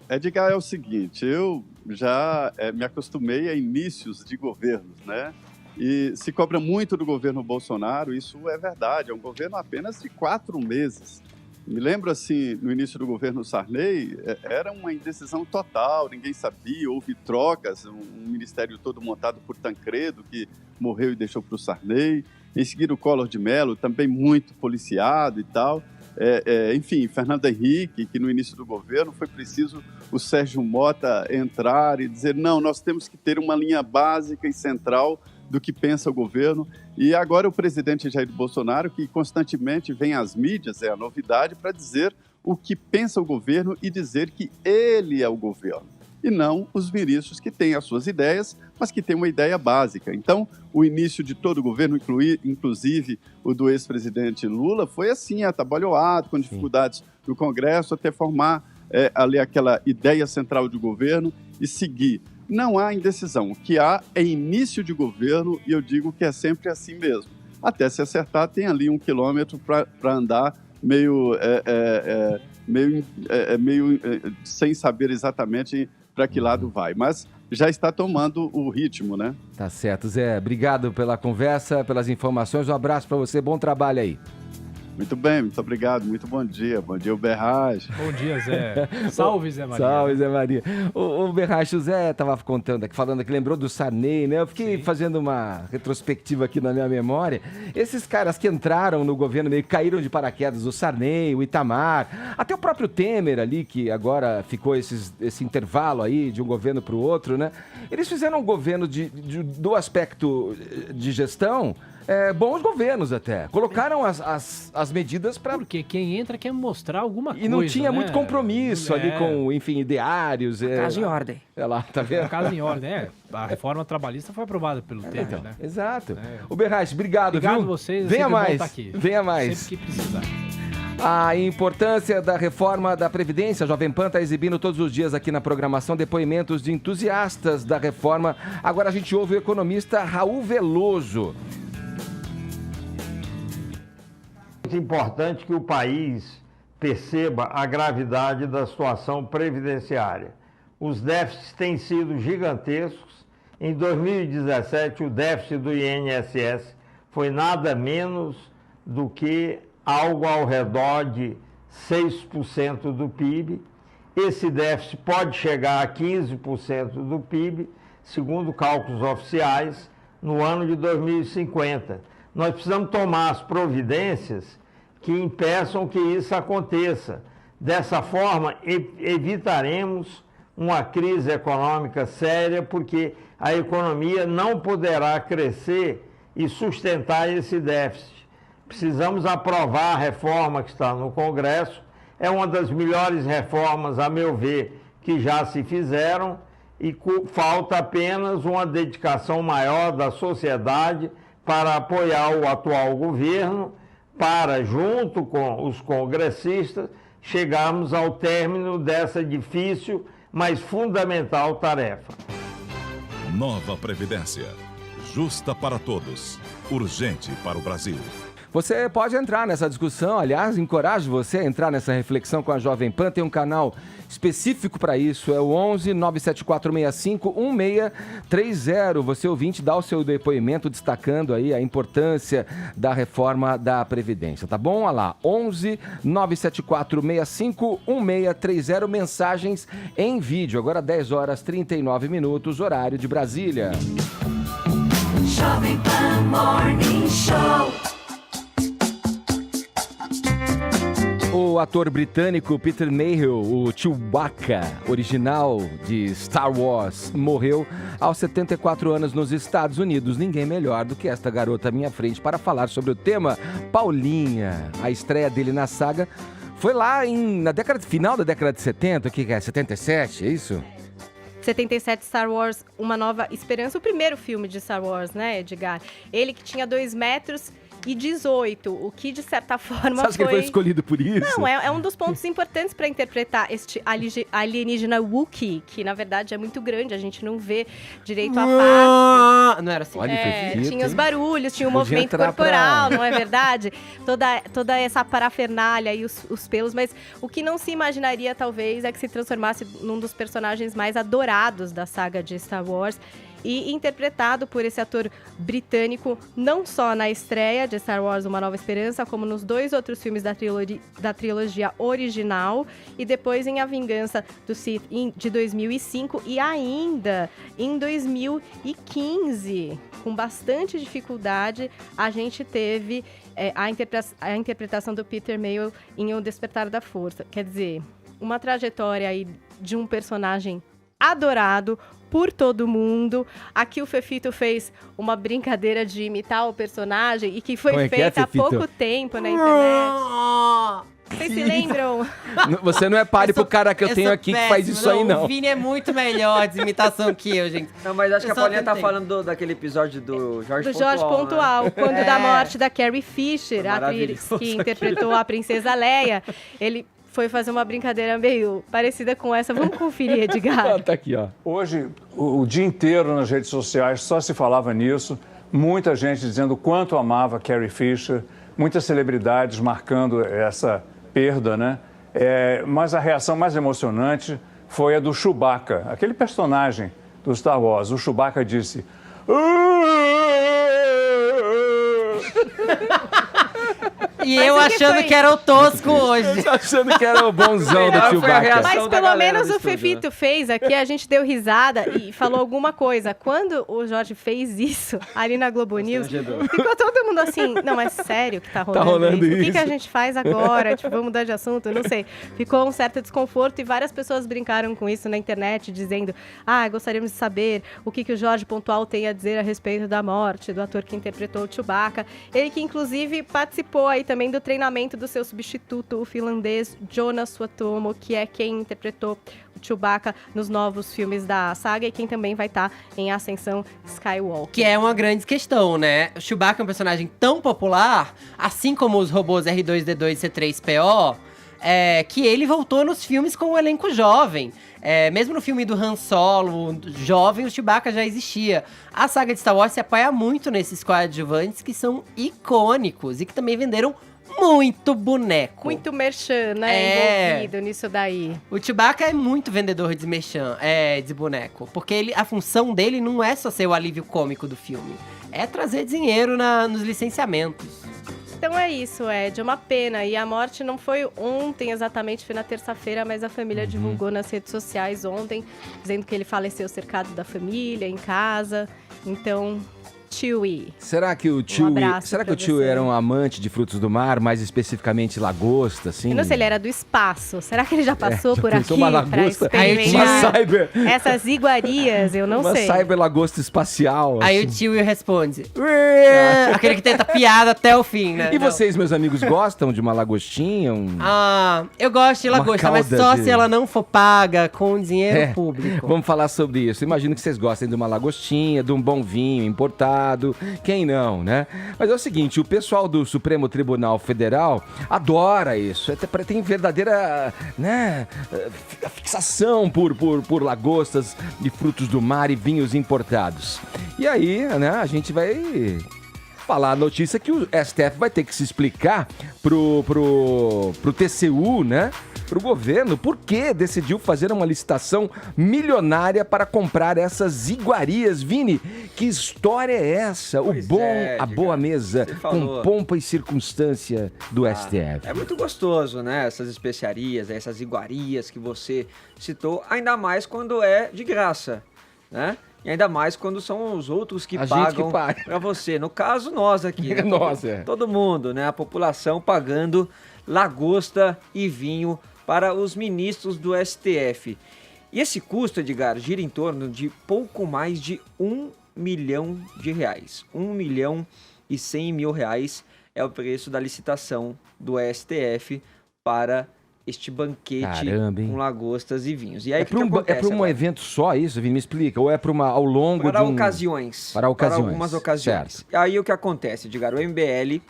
Edgar, é o seguinte, eu já me acostumei a inícios de governos, né? E se cobra muito do governo Bolsonaro, isso é verdade, é um governo apenas de 4 meses. Me lembro, assim, no início do governo Sarney, era uma indecisão total, ninguém sabia, houve trocas, um ministério todo montado por Tancredo, que morreu e deixou para o Sarney. Em seguida, o Collor de Mello, também muito policiado e tal. Enfim, Fernando Henrique, que no início do governo foi preciso o Sérgio Mota entrar e dizer, não, nós temos que ter uma linha básica e central do que pensa o governo. E agora o presidente Jair Bolsonaro, que constantemente vem às mídias, é a novidade, para dizer o que pensa o governo e dizer que ele é o governo. E não os ministros que têm as suas ideias, mas que têm uma ideia básica. Então, o início de todo o governo, inclusive o do ex-presidente Lula, foi assim, atabalhoado, com dificuldades no Congresso, até formar ali aquela ideia central de governo e seguir. Não há indecisão. O que há é início de governo e eu digo que é sempre assim mesmo. Até se acertar, tem ali 1 quilômetro para andar meio sem saber exatamente para que lado vai. Mas já está tomando o ritmo, né? Tá certo, Zé. Obrigado pela conversa, pelas informações. Um abraço para você. Bom trabalho aí. Muito bem, muito obrigado. Muito bom dia. Bom dia, o Berrache. Bom dia, Zé. Salve, Zé Maria. Salve, Zé Maria. O Berrache, o Zé estava contando aqui, falando que lembrou do Sarney, né? Eu fiquei fazendo uma retrospectiva aqui na minha memória. Esses caras que entraram no governo meio caíram de paraquedas, o Sarney, o Itamar, até o próprio Temer ali, que agora ficou esse intervalo aí de um governo para o outro, né? Eles fizeram um governo do aspecto de gestão, bons governos até. Colocaram as medidas para... Porque quem entra quer mostrar alguma coisa, e não tinha né? muito compromisso ali com, enfim, ideários. Casa em ordem. Lá, tá vendo? Casa em ordem, A reforma trabalhista foi aprovada pelo Temer, então, né? Exato. O Berrache, obrigado, viu? Obrigado a vocês. Venha mais. Aqui. Venha mais. Sempre que precisar. A importância da reforma da Previdência. A Jovem Pan está exibindo todos os dias aqui na programação depoimentos de entusiastas da reforma. Agora a gente ouve o economista Raul Veloso. É muito importante que o país perceba a gravidade da situação previdenciária. Os déficits têm sido gigantescos. Em 2017, o déficit do INSS foi nada menos do que algo ao redor de 6% do PIB. Esse déficit pode chegar a 15% do PIB, segundo cálculos oficiais, no ano de 2050. Nós precisamos tomar as providências que impeçam que isso aconteça. Dessa forma, evitaremos uma crise econômica séria, porque a economia não poderá crescer e sustentar esse déficit. Precisamos aprovar a reforma que está no Congresso. É uma das melhores reformas, a meu ver, que já se fizeram, e falta apenas uma dedicação maior da sociedade para apoiar o atual governo, para, junto com os congressistas, chegarmos ao término dessa difícil, mas fundamental tarefa. Nova Previdência. Justa para todos. Urgente para o Brasil. Você pode entrar nessa discussão, aliás, encorajo você a entrar nessa reflexão com a Jovem Pan, tem um canal específico para isso, é o 11 97465 1630. Você, ouvinte, dá o seu depoimento destacando aí a importância da reforma da Previdência, tá bom? Olha lá, 11 97465 1630, mensagens em vídeo, agora 10 horas 39 minutos, horário de Brasília. Jovem Pan Morning Show. O ator britânico Peter Mayhew, o Chewbacca, original de Star Wars, morreu aos 74 anos nos Estados Unidos. Ninguém melhor do que esta garota à minha frente para falar sobre o tema. Paulinha, a estreia dele na saga Foi lá na final da década de 70, o que é? 77, é isso? 77, Star Wars, Uma Nova Esperança, o primeiro filme de Star Wars, né, Edgar? Ele que tinha 2,18 metros, o que de certa forma Você acha que ele foi escolhido por isso? Não, é um dos pontos importantes para interpretar este alienígena Wookiee, que na verdade é muito grande, a gente não vê direito a face. Não era assim. Olha, Tinha os barulhos, tinha o Podia movimento entrar corporal, não é verdade? Toda essa parafernália e os pelos, mas o que não se imaginaria talvez é que se transformasse num dos personagens mais adorados da saga de Star Wars, e interpretado por esse ator britânico, não só na estreia de Star Wars Uma Nova Esperança, como nos 2 outros filmes da trilogia original, e depois em A Vingança do Sith de 2005, e ainda em 2015, com bastante dificuldade, a gente teve a interpretação do Peter Mayhew em O Despertar da Força. Quer dizer, uma trajetória aí de um personagem adorado por todo mundo. Aqui o Fefito fez uma brincadeira de imitar o personagem e que foi feita há pouco tempo na internet. Vocês se lembram? Você não é páreo pro cara que eu tenho aqui que faz isso aí, não. O Vini é muito melhor de imitação que eu, gente. Não, mas acho que a Paulinha tá falando daquele episódio do Jorge Pontual. Jorge Pontual, né? quando da morte da Carrie Fisher, a atriz que interpretou a Princesa Leia, ele foi fazer uma brincadeira meio parecida com essa. Vamos conferir, Edgar. Tá aqui, ó. Hoje, o dia inteiro nas redes sociais só se falava nisso. Muita gente dizendo o quanto amava Carrie Fisher. Muitas celebridades marcando essa perda, né? Mas a reação mais emocionante foi a do Chewbacca, aquele personagem do Star Wars. O Chewbacca disse... E eu achando que era o tosco hoje. Achando que era o bonzão do Chewbacca. Mas pelo menos o Fefito fez aqui, a gente deu risada e falou alguma coisa. Quando o Jorge fez isso ali na Globo News, ficou todo mundo assim, não, é sério que tá rolando isso? O que a gente faz agora? Tipo, vamos mudar de assunto? Não sei. Ficou um certo desconforto e várias pessoas brincaram com isso na internet, dizendo, gostaríamos de saber o que o Jorge Pontual tem a dizer a respeito da morte do ator que interpretou o Chewbacca. Ele que, inclusive, participou aí também do treinamento do seu substituto, o finlandês Jonas Suotomo, que é quem interpretou o Chewbacca nos novos filmes da saga e quem também vai estar em Ascensão Skywalker. Que é uma grande questão, né? O Chewbacca é um personagem tão popular, assim como os robôs R2-D2 e C3PO, que ele voltou nos filmes com o elenco jovem. Mesmo no filme do Han Solo, jovem, o Chewbacca já existia. A saga de Star Wars se apoia muito nesses coadjuvantes que são icônicos e que também venderam muito boneco. Muito merchan, né? Envolvido nisso daí. O Chewbacca é muito vendedor de merchan, de boneco. Porque a função dele não é só ser o alívio cômico do filme. É trazer dinheiro nos licenciamentos. Então é isso, Ed, uma pena. E a morte não foi ontem exatamente, foi na terça-feira, mas a família divulgou nas redes sociais ontem, dizendo que ele faleceu cercado da família, em casa. Então, Chewie. Será que o Chewie era um amante de frutos do mar, mais especificamente lagosta, assim? Eu não sei, ele era do espaço. Será que ele já passou por aqui uma lagosta, pra experimentar cyber, essas iguarias? Eu não sei. Uma cyber lagosta espacial. Aí assim. o Chewie responde. Aquele que tenta piada até o fim, né? E vocês, meus amigos, gostam de uma lagostinha? Eu gosto de lagosta, mas só se ela não for paga com dinheiro público. Vamos falar sobre isso. Imagino que vocês gostem de uma lagostinha, de um bom vinho importado. Quem não, né? Mas é o seguinte, o pessoal do Supremo Tribunal Federal adora isso. Tem verdadeira, né, fixação por lagostas e frutos do mar e vinhos importados. E aí, né, a gente vai falar a notícia que o STF vai ter que se explicar pro TCU, né? Pro governo, por que decidiu fazer uma licitação milionária para comprar essas iguarias. Vini, que história é essa? A boa mesa, com pompa e circunstância do STF. É muito gostoso, né? Essas especiarias, essas iguarias que você citou, ainda mais quando é de graça, né? E ainda mais quando são os outros que pagam para você. No caso, nós aqui. Né? Todo mundo, né? A população pagando lagosta e vinho para os ministros do STF. E esse custo, Edgar, gira em torno de pouco mais de R$1 milhão. R$1.100.000 é o preço da licitação do STF para este banquete Caramba, hein? com lagostas e vinhos. E aí, É o que para acontece um agora? evento só isso, Vini? Me explica. Ou é para ao longo Para de um... ocasiões. Para ocasiões. algumas ocasiões. Certo. E aí o que acontece, Edgar? O MBL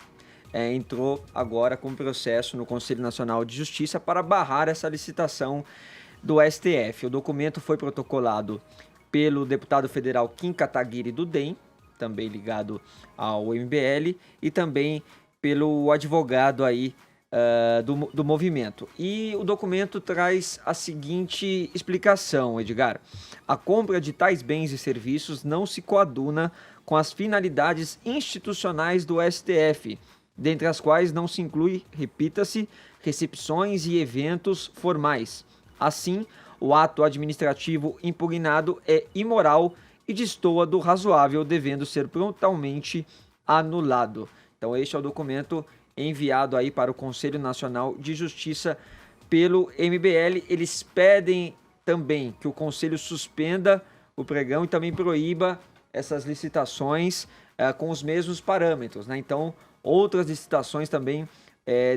entrou agora com processo no Conselho Nacional de Justiça para barrar essa licitação do STF. O documento foi protocolado pelo deputado federal Kim Kataguiri do DEM, também ligado ao MBL, e também pelo advogado aí do movimento. E o documento traz a seguinte explicação, Edgar. A compra de tais bens e serviços não se coaduna com as finalidades institucionais do STF, dentre as quais não se inclui, repita-se, recepções e eventos formais. Assim, o ato administrativo impugnado é imoral e destoa do razoável, devendo ser prontamente anulado. Então, este é o documento enviado aí para o Conselho Nacional de Justiça pelo MBL. Eles pedem também que o Conselho suspenda o pregão e também proíba essas licitações com os mesmos parâmetros, né? Então, outras licitações também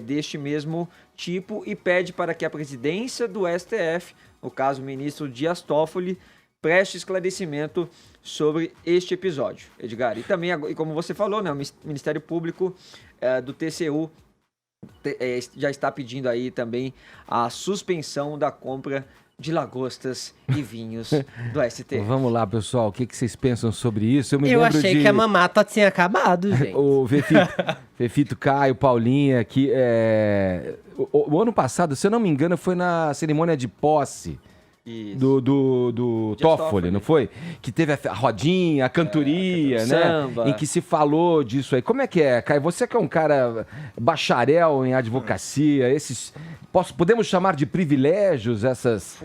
deste mesmo tipo, e pede para que a presidência do STF, no caso o ministro Dias Toffoli, preste esclarecimento sobre este episódio, Edgar. E também, e como você falou, né, o Ministério Público do TCU já está pedindo aí também a suspensão da compra de lagostas e vinhos do STF. Vamos lá, pessoal. O que vocês pensam sobre isso? Eu achei que a mamata tinha acabado, gente. O Fefito, Caio, Paulinha, que o ano passado, se eu não me engano, foi na cerimônia de posse do Toffoli, não foi? Que teve a rodinha, a cantoria, né? Samba. Em que se falou disso aí. Como é que é, Caio? Você que é um cara bacharel em advocacia, podemos chamar de privilégios essas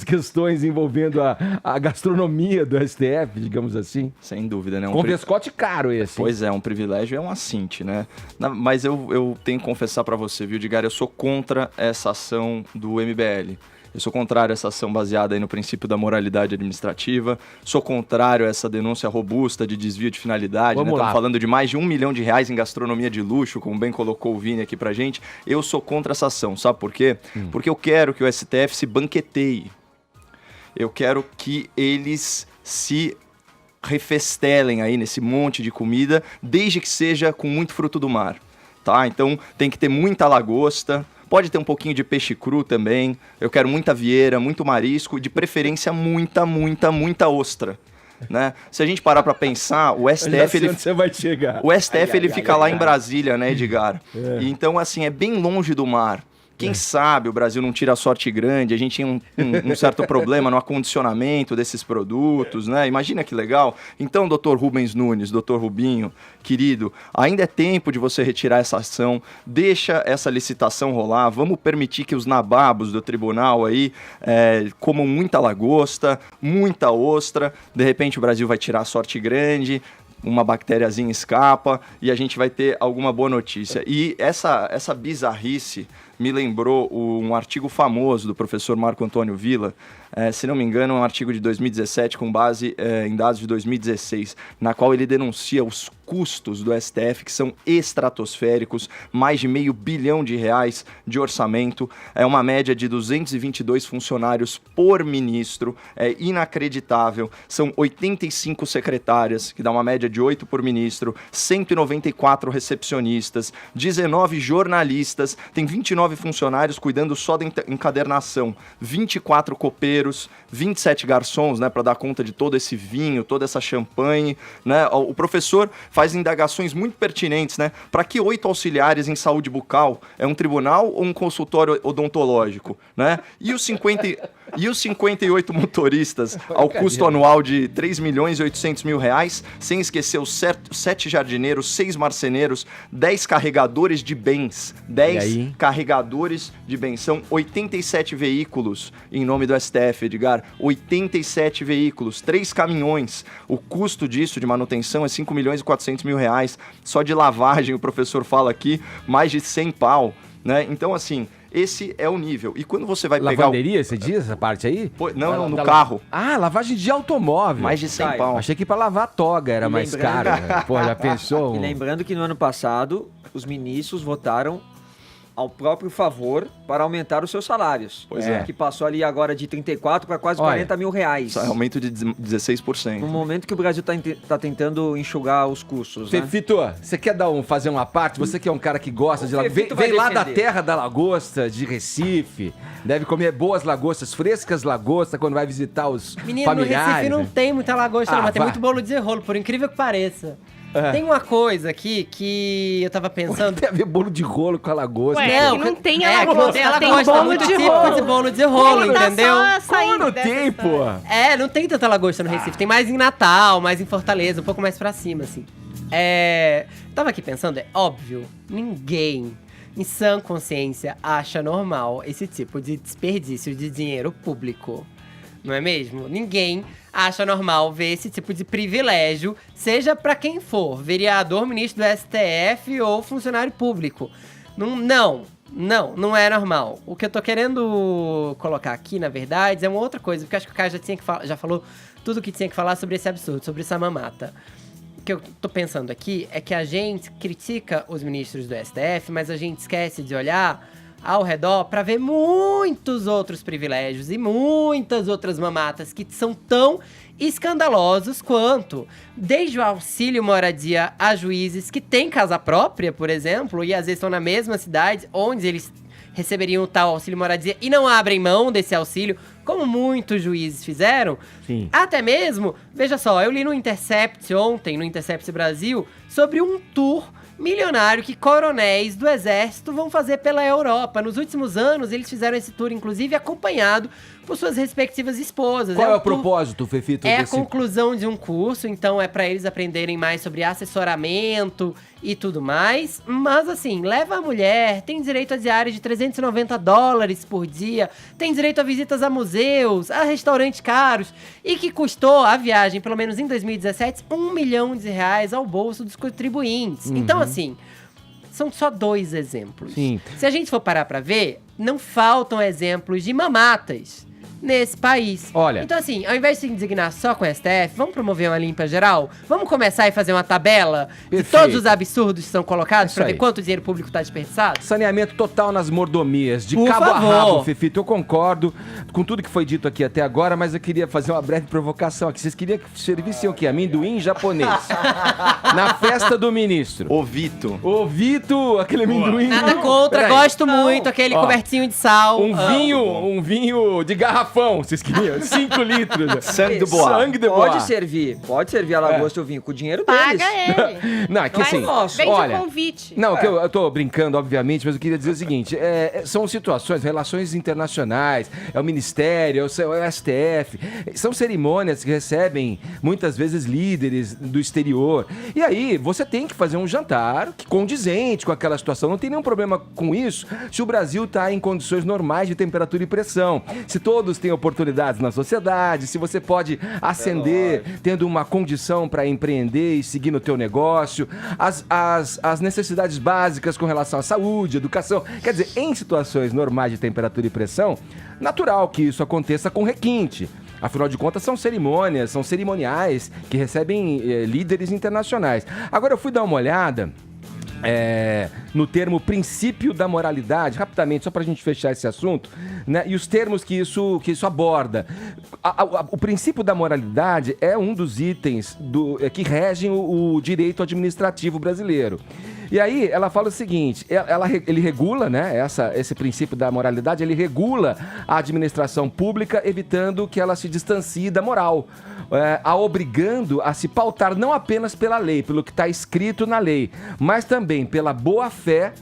questões envolvendo a gastronomia do STF, digamos assim? Sem dúvida, né? Com Vescote caro esse. Pois é, um privilégio é um assinte, né? Mas eu tenho que confessar pra você, viu, Edgar? Eu sou contra essa ação do MBL. Eu sou contrário a essa ação baseada aí no princípio da moralidade administrativa. Sou contrário a essa denúncia robusta de desvio de finalidade. Estamos falando de mais de R$1 milhão em gastronomia de luxo, como bem colocou o Vini aqui pra gente. Eu sou contra essa ação, sabe por quê? Porque eu quero que o STF se banqueteie. Eu quero que eles se refestelem aí nesse monte de comida, desde que seja com muito fruto do mar, tá? Então tem que ter muita lagosta. Pode ter um pouquinho de peixe cru também. Eu quero muita vieira, muito marisco e de preferência muita ostra, né? Se a gente parar para pensar, o STF onde você vai chegar. O STF ele fica lá em Brasília, né, Edgar? E então assim, é bem longe do mar. Quem sabe o Brasil não tira a sorte grande, a gente tem um certo problema no acondicionamento desses produtos, né? Imagina que legal. Então, doutor Rubens Nunes, doutor Rubinho, querido, ainda é tempo de você retirar essa ação, deixa essa licitação rolar, vamos permitir que os nababos do tribunal aí comam muita lagosta, muita ostra, de repente o Brasil vai tirar a sorte grande, uma bactériazinha escapa e a gente vai ter alguma boa notícia. E essa bizarrice me lembrou um artigo famoso do professor Marco Antônio Villa, se não me engano, um artigo de 2017 com base em dados de 2016, na qual ele denuncia os custos do STF, que são estratosféricos, mais de R$500 bilhão de orçamento, é uma média de 222 funcionários por ministro, é inacreditável, são 85 secretárias, que dá uma média de 8 por ministro, 194 recepcionistas, 19 jornalistas, tem 29 funcionários cuidando só da encadernação, 24 copeiros, 27 garçons, né, para dar conta de todo esse vinho, toda essa champanhe, né? O professor faz indagações muito pertinentes, né? Para que 8 auxiliares em saúde bucal? É um tribunal ou um consultório odontológico, né? E os 58 motoristas ao custo anual de R$3.800.000, sem esquecer os 7 jardineiros, 6 marceneiros, 10 carregadores de bens, 10 carregadores de bens, são 87 veículos em nome do STF, Edgar, 87 veículos, 3 caminhões, o custo disso de manutenção é R$5.400.000, só de lavagem, o professor fala aqui, mais de 100 pau, né? Então, assim, esse é o nível. E quando você vai pegar... Lavanderia, você diz essa parte aí? Não, no carro. Ah, lavagem de automóvel. Mais de 100 pau. Achei que para lavar a toga era mais caro. Pô, já pensou? E lembrando que no ano passado, os ministros votaram ao próprio favor para aumentar os seus salários. Pois é. Que passou ali agora de 34 para quase 40 mil reais. Isso é aumento de 16%. No momento que o Brasil está tentando enxugar os custos, né? Fefito, você quer fazer uma parte? Você que é um cara que gosta de Fefito vem lá da defender. terra da lagosta, de Recife, deve comer boas lagostas, frescas lagostas, quando vai visitar os Menino, familiares. no Recife não né? tem muita lagosta, não, mas tem vai. muito bolo de rolo, por incrível que pareça. É. Tem uma coisa aqui que eu tava pensando... Tem a ver bolo de rolo com a lagosta. Ué, que não tem a que não lagosta, tem a tem lagosta, bolo muito de típico rolo. de bolo de rolo, Ele tá entendeu? só saindo Como não dessa tem, pô? É, não tem tanta lagosta no Recife. Tem mais em Natal, mais em Fortaleza, um pouco mais pra cima, assim. Tava aqui pensando, é óbvio, ninguém em sã consciência acha normal esse tipo de desperdício de dinheiro público. Não é mesmo? Ninguém acha normal ver esse tipo de privilégio, seja pra quem for, vereador, ministro do STF ou funcionário público. Não é normal. O que eu tô querendo colocar aqui, na verdade, é uma outra coisa, porque acho que o Caio já falou tudo o que tinha que falar sobre esse absurdo, sobre essa mamata. O que eu tô pensando aqui é que a gente critica os ministros do STF, mas a gente esquece de olhar ao redor para ver muitos outros privilégios e muitas outras mamatas que são tão escandalosos quanto, desde o auxílio moradia a juízes que têm casa própria, por exemplo, e às vezes estão na mesma cidade onde eles receberiam o tal auxílio moradia e não abrem mão desse auxílio, como muitos juízes fizeram. Sim. Até mesmo, veja só, eu li no Intercept ontem, no Intercept Brasil, sobre um tour milionário que coronéis do exército vão fazer pela Europa. Nos últimos anos, eles fizeram esse tour, inclusive, acompanhado por suas respectivas esposas. Qual é o tour- propósito, Fefito? É a desse... conclusão de um curso, então é pra eles aprenderem mais sobre assessoramento e tudo mais. Mas assim, leva a mulher, tem direito a diária de $390 por dia, tem direito a visitas a museus, a restaurantes caros, e que custou a viagem, pelo menos em 2017, R$1 milhão ao bolso dos contribuintes. Então assim, são só 2 exemplos. Sim. Se a gente for parar pra ver, não faltam exemplos de mamatas nesse país. Olha. Então assim, ao invés de se indignar só com o STF, vamos promover uma limpa geral? Vamos começar e fazer uma tabela de Perfeito. todos os absurdos que são colocados Isso pra aí. ver quanto dinheiro público tá desperdiçado? Saneamento total nas mordomias, de Por cabo favor. a rabo, Fefito. Eu concordo com tudo que foi dito aqui até agora, mas eu queria fazer uma breve provocação aqui. Vocês queriam que servissem o quê? Amendoim japonês. Na festa do ministro. Ovito, aquele amendoim. Nada contra, Peraí. gosto muito, aquele Ó, cobertinho de sal. Um vinho de garrafão, vocês queriam? 5 litros. Sangue do Bois. Sangue de Bois. Pode servir a lagosta e o vinho com o dinheiro deles. Paga ele. Não, é que Mas assim, vende olha, um convite. Não, que eu tô brincando, obviamente, mas eu queria dizer o seguinte: são situações, relações internacionais, é o Ministério, é o STF, são cerimônias que recebem muitas vezes líderes do exterior. E aí, você tem que fazer um jantar condizente com aquela situação. Não tem nenhum problema com isso se o Brasil está em condições normais de temperatura e pressão. Se todos têm oportunidades na sociedade, se você pode ascender tendo uma condição para empreender e seguir no teu negócio, as necessidades básicas com relação à saúde, educação. Quer dizer, em situações normais de temperatura e pressão, natural que isso aconteça com requinte. Afinal de contas, são cerimônias, são cerimoniais que recebem líderes internacionais. Agora, eu fui dar uma olhada no termo princípio da moralidade, rapidamente, só para a gente fechar esse assunto, né? E os termos que isso aborda. O princípio da moralidade é um dos itens que regem o direito administrativo brasileiro. E aí, ela fala o seguinte, ele regula, né, esse princípio da moralidade, ele regula a administração pública, evitando que ela se distancie da moral, a obrigando a se pautar não apenas pela lei, pelo que está escrito na lei, mas também pela boa-fé,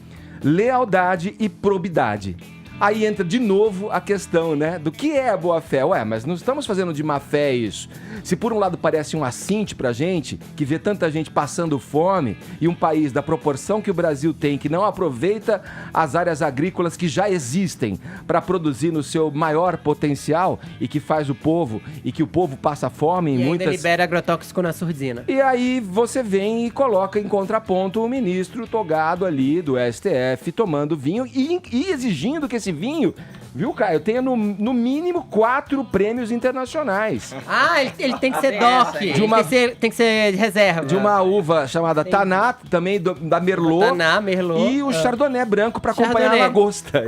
lealdade e probidade. Aí entra de novo a questão, né, do que é a boa-fé. Ué, mas não estamos fazendo de má fé isso. Se por um lado parece um assinte pra gente, que vê tanta gente passando fome, e um país da proporção que o Brasil tem, que não aproveita as áreas agrícolas que já existem para produzir no seu maior potencial, e que faz o povo, e que o povo passa fome em E muitas... ainda libera agrotóxico na surdina. E aí você vem e coloca em contraponto o ministro togado ali do STF tomando vinho e exigindo que esse vinho Viu, Caio? Eu tenho no mínimo 4 prêmios internacionais. Ah, ele tem que ser DOC. Tem que ser reserva. De uma uva chamada Taná, também da Merlot. Taná, Merlot. E o Chardonnay branco pra acompanhar a lagosta.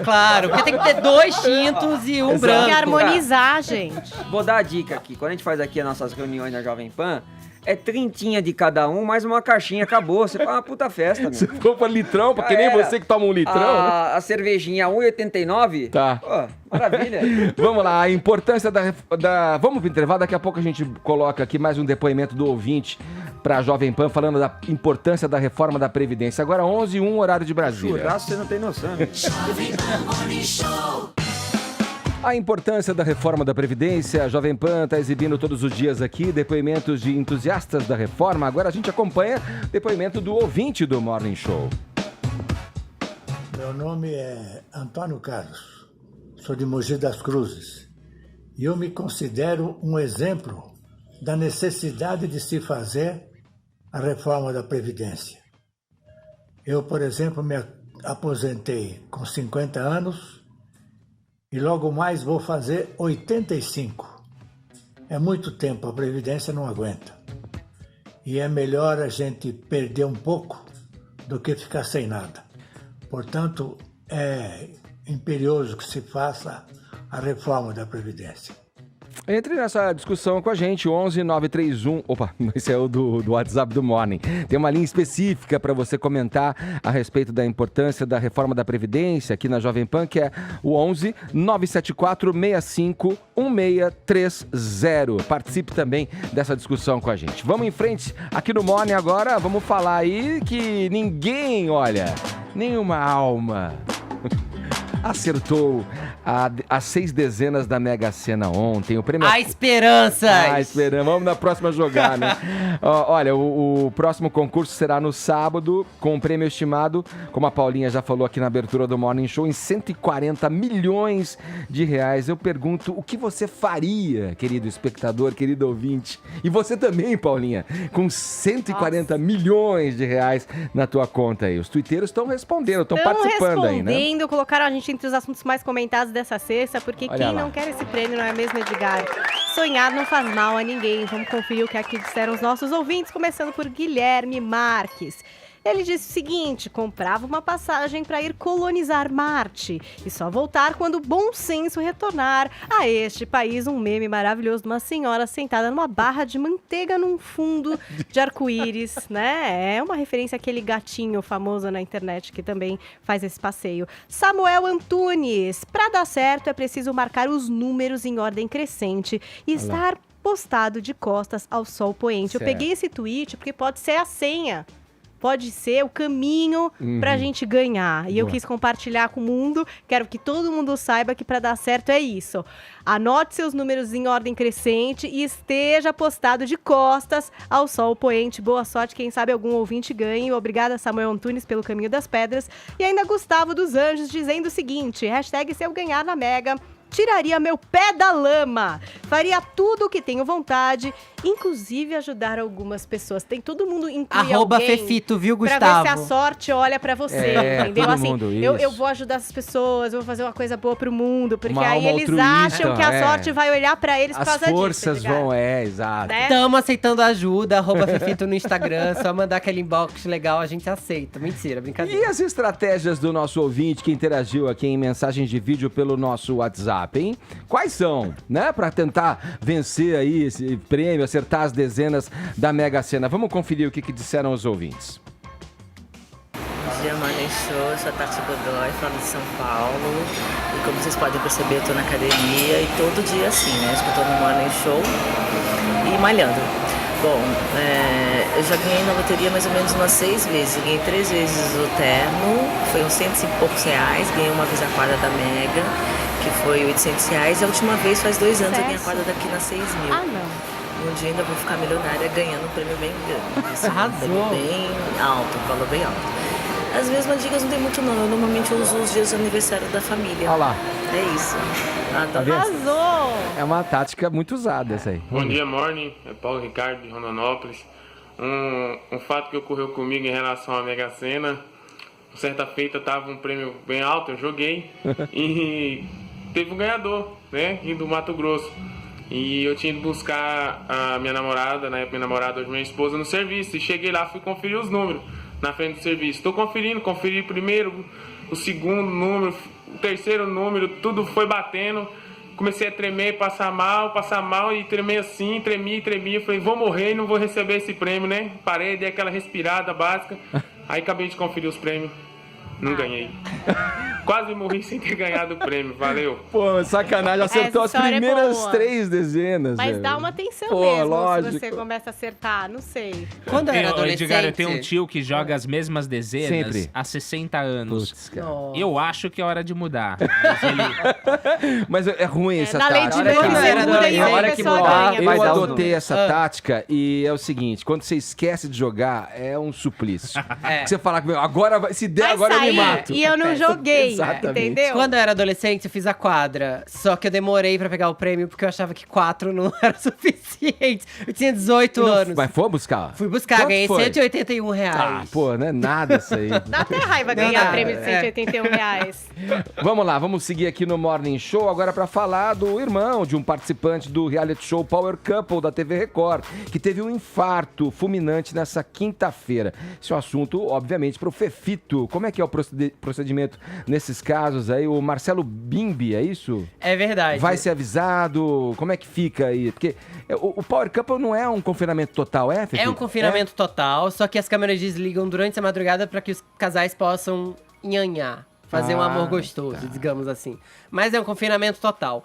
Claro, porque tem que ter 2 tintos e um branco. Tem que harmonizar, gente. Vou dar a dica aqui. Quando a gente faz aqui as nossas reuniões na Jovem Pan, é 30 de cada um, mais uma caixinha, acabou. Você faz uma puta festa, meu. Você for pra litrão, porque nem você que toma um litrão, né? A cervejinha 1,89? Tá. Pô, maravilha. Vamos lá, a importância Vamos pro intervalo, daqui a pouco a gente coloca aqui mais um depoimento do ouvinte pra Jovem Pan, falando da importância da reforma da Previdência. Agora 11h01, horário de Brasília. Churrasco, você não tem noção, né? Jovem Pan Morning Show. A importância da reforma da Previdência, a Jovem Pan está exibindo todos os dias aqui depoimentos de entusiastas da reforma. Agora a gente acompanha o depoimento do ouvinte do Morning Show. Meu nome é Antônio Carlos, sou de Mogi das Cruzes e eu me considero um exemplo da necessidade de se fazer a reforma da Previdência. Eu, por exemplo, me aposentei com 50 anos e logo mais vou fazer 85. É muito tempo, a Previdência não aguenta. E é melhor a gente perder um pouco do que ficar sem nada. Portanto, é imperioso que se faça a reforma da Previdência. Entre nessa discussão com a gente, 11 931... Opa, esse é o do WhatsApp do Morning. Tem uma linha específica para você comentar a respeito da importância da reforma da Previdência aqui na Jovem Pan, que é o 11 974 65 1630. Participe também dessa discussão com a gente. Vamos em frente aqui no Morning agora. Vamos falar aí que ninguém, olha, nenhuma alma acertou as 6 dezenas da Mega Sena ontem. O prêmio... A esperança! Vamos na próxima jogar, né? Olha, o próximo concurso será no sábado, com um prêmio estimado, como a Paulinha já falou aqui na abertura do Morning Show, em 140 milhões de reais. Eu pergunto, o que você faria, querido espectador, querido ouvinte? E você também, Paulinha, com 140 milhões de reais na tua conta aí. Os tuiteiros estão respondendo, estão participando aí, né? Colocaram a gente entre os assuntos mais comentados dessa sexta, porque Olha quem lá. não quer esse prêmio, não é mesmo, Edgar? Sonhar não faz mal a ninguém. Vamos conferir o que aqui disseram os nossos ouvintes, começando por Guilherme Marques. Ele disse o seguinte: comprava uma passagem para ir colonizar Marte e só voltar quando o bom senso retornar a este país. Um meme maravilhoso de uma senhora sentada numa barra de manteiga num fundo de arco-íris, né? É uma referência àquele gatinho famoso na internet que também faz esse passeio. Samuel Antunes: para dar certo é preciso marcar os números em ordem crescente e estar postado de costas ao sol poente. Certo. Eu peguei esse tweet porque pode ser a senha. Pode ser o caminho pra gente ganhar. E eu quis compartilhar com o mundo. Quero que todo mundo saiba que pra dar certo é isso. Anote seus números em ordem crescente e esteja postado de costas ao sol poente. Boa sorte, quem sabe algum ouvinte ganhe. Obrigada, Samuel Antunes, pelo caminho das pedras. E ainda Gustavo dos Anjos dizendo o seguinte: hashtag se eu ganhar na Mega, tiraria meu pé da lama. Faria tudo o que tenho vontade, inclusive ajudar algumas pessoas. Tem todo mundo incluir alguém Fefito, viu, Gustavo? Pra ver se a sorte olha pra você, entendeu? Todo Assim, mundo, eu vou ajudar essas pessoas, eu vou fazer uma coisa boa pro mundo, porque Uma aí alma eles altruísta, acham que a sorte vai olhar pra eles por As causa disso. forças vão, exato. Né? Tamo aceitando ajuda, @Fefito no Instagram, só mandar aquele inbox legal, a gente aceita. Mentira, brincadeira. E as estratégias do nosso ouvinte que interagiu aqui em mensagens de vídeo pelo nosso WhatsApp, hein? Quais são, né? Pra tentar vencer aí esse prêmio, acertar as dezenas da Mega Sena. Vamos conferir o que disseram os ouvintes. Bom dia, Morning Show. Eu sou a Tati Godoy, falo de São Paulo. E como vocês podem perceber, eu tô na academia e todo dia assim, né? Escutando o Morning Show e malhando. Bom, eu já ganhei na loteria mais ou menos umas 6 vezes. Eu ganhei 3 vezes o terno, foi uns 100 e poucos reais. Ganhei uma vez a quadra da Mega, que foi 800 reais. E a última vez, faz 2 anos, eu ganhei a quadra daqui na 6 mil. Ah, não. Um dia ainda vou ficar milionária ganhando um prêmio bem grande. Assim, Arrasou. bem alto, um valor bem alto. As mesmas dicas não tem muito não. Eu normalmente uso os dias do aniversário da família. Olha lá. É isso. Tá Arrasou! É uma tática muito usada essa aí. Bom dia, Morning. É Paulo Ricardo, de Rondonópolis. Um fato que ocorreu comigo em relação à Mega Sena. certa feita tava um prêmio bem alto, eu joguei e teve um ganhador, né, aqui do Mato Grosso. E eu tinha ido buscar a minha namorada, na época minha namorada, hoje minha esposa, no serviço. E cheguei lá, fui conferir os números na frente do serviço. Tô conferi primeiro, o segundo número, o terceiro número, tudo foi batendo. Comecei a tremer, passar mal e tremer assim, tremi. Eu falei, vou morrer e não vou receber esse prêmio, né? Parei, dei aquela respirada básica. Aí acabei de conferir os prêmios. Não ganhei. Quase morri sem ter ganhado o prêmio. Valeu. Pô, sacanagem. Acertou as primeiras 3 dezenas. Mas velho. dá uma atenção Pô, mesmo lógico. se você começa a acertar. Não sei. Quando eu era adolescente... Edgar, eu tenho um tio que joga as mesmas dezenas Sempre. há 60 anos. Putz, cara. Eu acho que é hora de mudar. Mas é ruim essa na lei tática. de Murphy, você muda e aí a pessoa ganha. Eu adotei essa tática e é o seguinte, quando você esquece de jogar, é um suplício. Você fala, agora, se der, agora eu me mato. E eu não joguei, Exatamente. entendeu? Quando eu era adolescente, eu fiz a quadra. Só que eu demorei pra pegar o prêmio porque eu achava que 4 não era suficiente. Eu tinha 18 anos. Mas foi buscar? Fui buscar, Quanto ganhei foi? R$181. Ah, pô, não é nada isso aí. Dá até raiva ganhar prêmio de R$181. Vamos lá, vamos seguir aqui no Morning Show agora para falar do irmão de um participante do reality show Power Couple da TV Record, que teve um infarto fulminante nessa quinta-feira. Esse é um assunto, obviamente, para o Fefito. Como é que é o procedimento nesses casos aí? O Marcelo Bimbi, é isso? É verdade. Vai ser avisado? Como é que fica aí? Porque o Power Couple não é um confinamento total, é, Fefito? É um confinamento total, só que as câmeras desligam durante a madrugada para que os casais possam nhanhar. Fazer um amor gostoso, digamos assim. Mas é um confinamento total.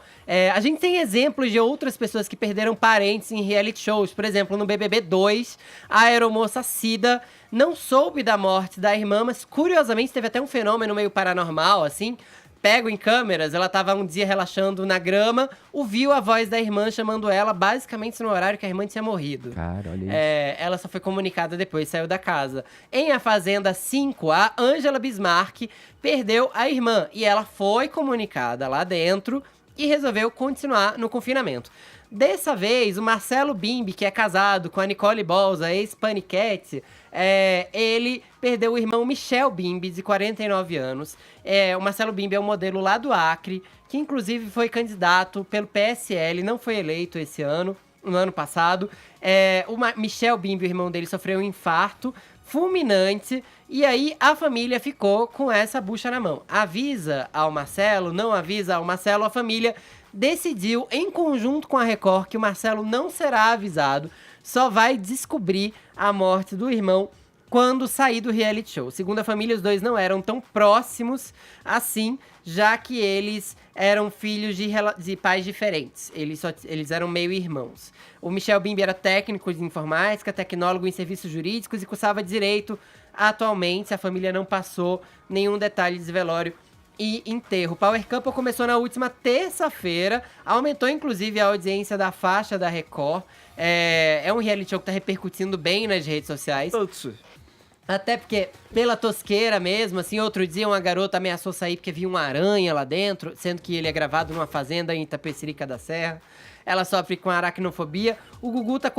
A gente tem exemplos de outras pessoas que perderam parentes em reality shows. Por exemplo, no BBB 2, a aeromoça Cida não soube da morte da irmã, mas curiosamente teve até um fenômeno meio paranormal, assim. Pego em câmeras, ela tava um dia relaxando na grama, ouviu a voz da irmã chamando ela, basicamente no horário que a irmã tinha morrido. Cara, olha isso. Ela só foi comunicada depois, saiu da casa. Em A Fazenda 5, a Ângela Bismarck perdeu a irmã e ela foi comunicada lá dentro e resolveu continuar no confinamento. Dessa vez, o Marcelo Bimbi, que é casado com a Nicole Balls, a ex-Paniquete, ele perdeu o irmão Michel Bimbi, de 49 anos. O Marcelo Bimbi é um modelo lá do Acre, que inclusive foi candidato pelo PSL, não foi eleito esse ano, no ano passado. O Michel Bimbi, o irmão dele, sofreu um infarto fulminante, e aí a família ficou com essa bucha na mão. Avisa ao Marcelo, não avisa ao Marcelo, a família decidiu, em conjunto com a Record, que o Marcelo não será avisado, só vai descobrir a morte do irmão quando sair do reality show. Segundo a família, os dois não eram tão próximos assim, já que eles eram filhos de pais diferentes. Eles eram meio irmãos. O Michel Bimbi era técnico de informática, tecnólogo em serviços jurídicos e cursava direito. Atualmente, a família não passou nenhum detalhe de velório e enterro. Power Couple começou na última terça-feira, aumentou inclusive a audiência da faixa da Record. É um reality show que tá repercutindo bem nas redes sociais. Até porque, pela tosqueira mesmo, assim, outro dia uma garota ameaçou sair porque viu uma aranha lá dentro, sendo que ele é gravado numa fazenda em Itapecerica da Serra. Ela sofre com aracnofobia. O Gugu tá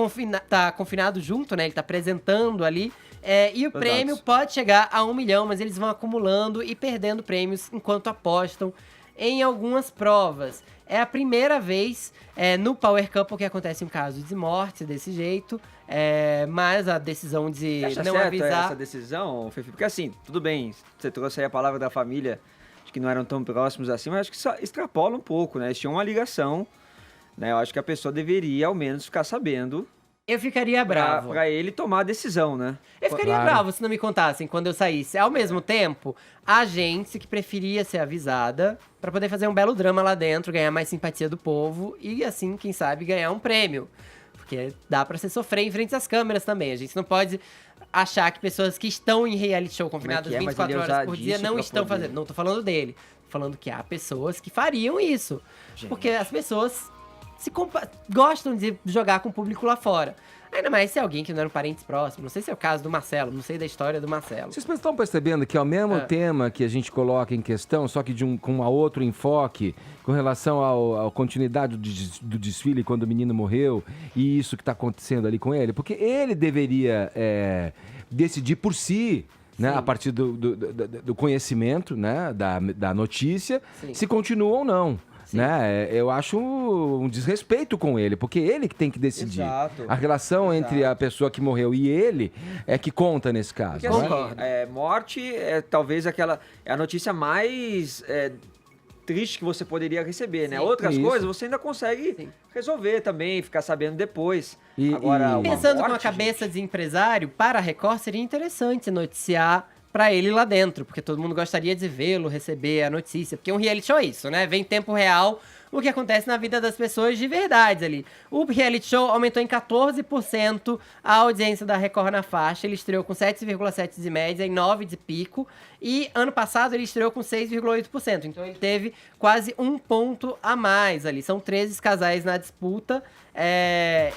confinado junto, né? Ele tá apresentando ali. E o prêmio pode chegar a 1 milhão, mas eles vão acumulando e perdendo prêmios enquanto apostam em algumas provas. É a primeira vez no Power Couple que acontece um caso de morte desse jeito, mas a decisão de Você acha não certo avisar... essa decisão, Fefi? Porque assim, tudo bem, você trouxe aí a palavra da família, de que não eram tão próximos assim, mas acho que só extrapola um pouco, né? Eles tinham uma ligação, né? Eu acho que a pessoa deveria, ao menos, ficar sabendo. Eu ficaria bravo. Pra ele tomar a decisão, né? Eu ficaria bravo se não me contassem quando eu saísse. Ao mesmo tempo, a gente que preferia ser avisada pra poder fazer um belo drama lá dentro, ganhar mais simpatia do povo e, assim, quem sabe, ganhar um prêmio. Porque dá pra se sofrer em frente às câmeras também. A gente não pode achar que pessoas que estão em reality show confinadas 24 horas por dia não estão fazendo. Não tô falando dele. Tô falando que há pessoas que fariam isso. Gente. Porque as pessoas gostam de jogar com o público lá fora. Ainda mais se é alguém que não era um parente próximo. Não sei se é o caso do Marcelo, não sei da história do Marcelo. Vocês estão percebendo que é o mesmo tema que a gente coloca em questão, só que com um outro enfoque, com relação à continuidade do desfile quando o menino morreu e isso que está acontecendo ali com ele? Porque ele deveria decidir por si né, a partir do conhecimento, né, da notícia, se continua ou não. Né? Eu acho um desrespeito com ele, porque ele que tem que decidir. Exato. A relação entre a pessoa que morreu e ele é que conta nesse caso. Porque, assim, morte é talvez a notícia mais triste que você poderia receber, né? Outras coisas você ainda consegue resolver também, ficar sabendo depois. Agora, pensando com a cabeça de empresário, para a Record seria interessante noticiar pra ele lá dentro, porque todo mundo gostaria de vê-lo, receber a notícia, porque um reality show é isso, né? Vem em tempo real o que acontece na vida das pessoas de verdade ali. O reality show aumentou em 14% a audiência da Record na faixa, ele estreou com 7,7 de média e 9 de pico, e ano passado ele estreou com 6,8%, então ele teve quase 1 ponto a mais ali, são 13 casais na disputa,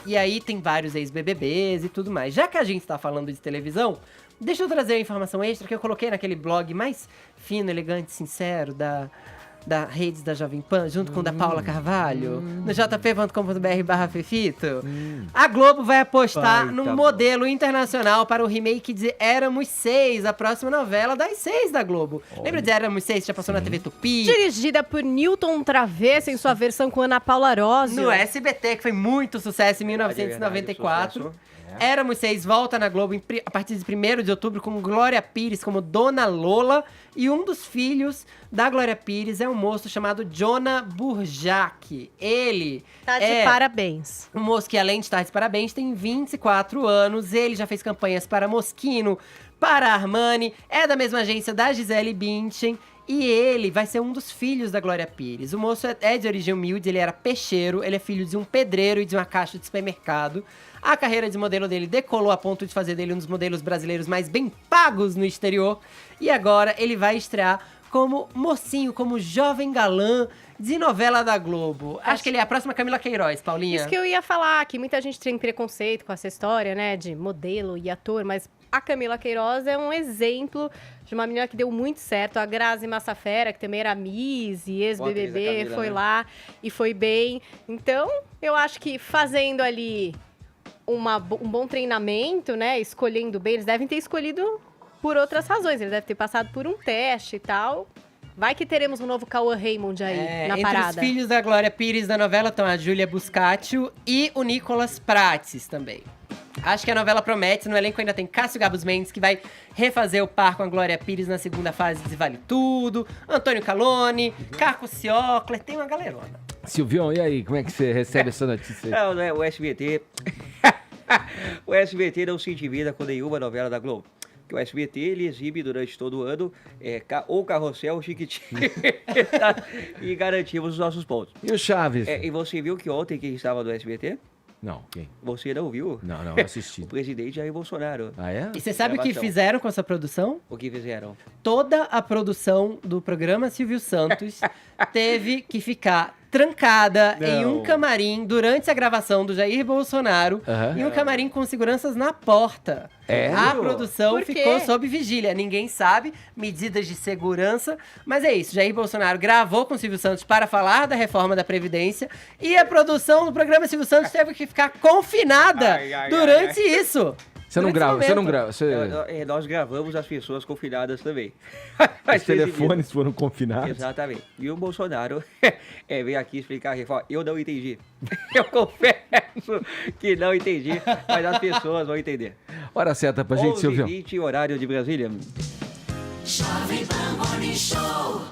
e aí tem vários ex-BBBs e tudo mais. Já que a gente tá falando de televisão, deixa eu trazer a informação extra que eu coloquei naquele blog mais fino, elegante, sincero da Redes da Jovem Pan, junto com o da Paula Carvalho, no jp.com.br/Fefito. A Globo vai apostar num modelo internacional para o remake de Éramos 6, a próxima novela das 6 da Globo. Lembra de Éramos 6, que já passou na TV Tupi? Dirigida por Newton Travesso em sua versão com Ana Paula Arósio. No SBT, que foi muito sucesso em 1994. Éramos 6 volta na Globo a partir de 1º de outubro com Glória Pires como Dona Lola. E um dos filhos da Glória Pires é um moço chamado Jonah Burjac. Ele tá de parabéns. Um moço que, além de estar de parabéns, tem 24 anos. Ele já fez campanhas para Moschino, para Armani. É da mesma agência da Gisele Bündchen. E ele vai ser um dos filhos da Glória Pires. O moço é de origem humilde, ele era peixeiro, ele é filho de um pedreiro e de uma caixa de supermercado. A carreira de modelo dele decolou a ponto de fazer dele um dos modelos brasileiros mais bem pagos no exterior. E agora ele vai estrear como mocinho, como jovem galã de novela da Globo. Acho que ele é a próxima Camila Queiroz, Paulinha. Isso que eu ia falar, que muita gente tem preconceito com essa história, né, de modelo e ator, mas a Camila Queiroz é um exemplo de uma menina que deu muito certo. A Grazi Massafera, que também era Miss e ex-BBB, foi lá e foi bem. Então, eu acho que fazendo ali um bom treinamento, né, escolhendo bem, eles devem ter escolhido por outras razões. Eles devem ter passado por um teste e tal. Vai que teremos um novo Cauã Raymond aí na parada. Entre os filhos da Glória Pires da novela estão a Júlia Buscaccio e o Nicolas Prates também. Acho que a novela promete. No elenco ainda tem Cássio Gabus Mendes, que vai refazer o par com a Glória Pires na segunda fase de Vale Tudo. Antônio Calone, Caco Ciocler, tem uma galerona. Silvião, e aí? Como é que você recebe essa notícia? Não é o SBT. O SBT não se intimida com nenhuma novela da Globo. Que o SBT, ele exibe durante todo o ano ou Carrossel ou Chiquititas e garantimos os nossos pontos. E o Chaves? E você viu que ontem quem estava no SBT? Não, quem? Você não viu? Não, assisti. O presidente Jair Bolsonaro. Ah, é? E você sabe o que fizeram com essa produção? O que fizeram? Toda a produção do programa Silvio Santos teve que ficar trancada em um camarim durante a gravação do Jair Bolsonaro, em um camarim com seguranças na porta. A produção ficou sob vigília. Ninguém sabe, medidas de segurança, mas é isso. Jair Bolsonaro gravou com o Silvio Santos para falar da reforma da Previdência e a produção do programa Silvio Santos teve que ficar confinada durante isso. Você não grava, você não grava. Nós gravamos as pessoas confinadas também. Os telefones foram confinados? Exatamente. E o Bolsonaro veio aqui explicar a reforma. Eu não entendi. Eu confesso que não entendi, mas as pessoas vão entender. Hora certa pra gente, Silvio. 11h20, horário de Brasília. Jovem Pan Morning Show.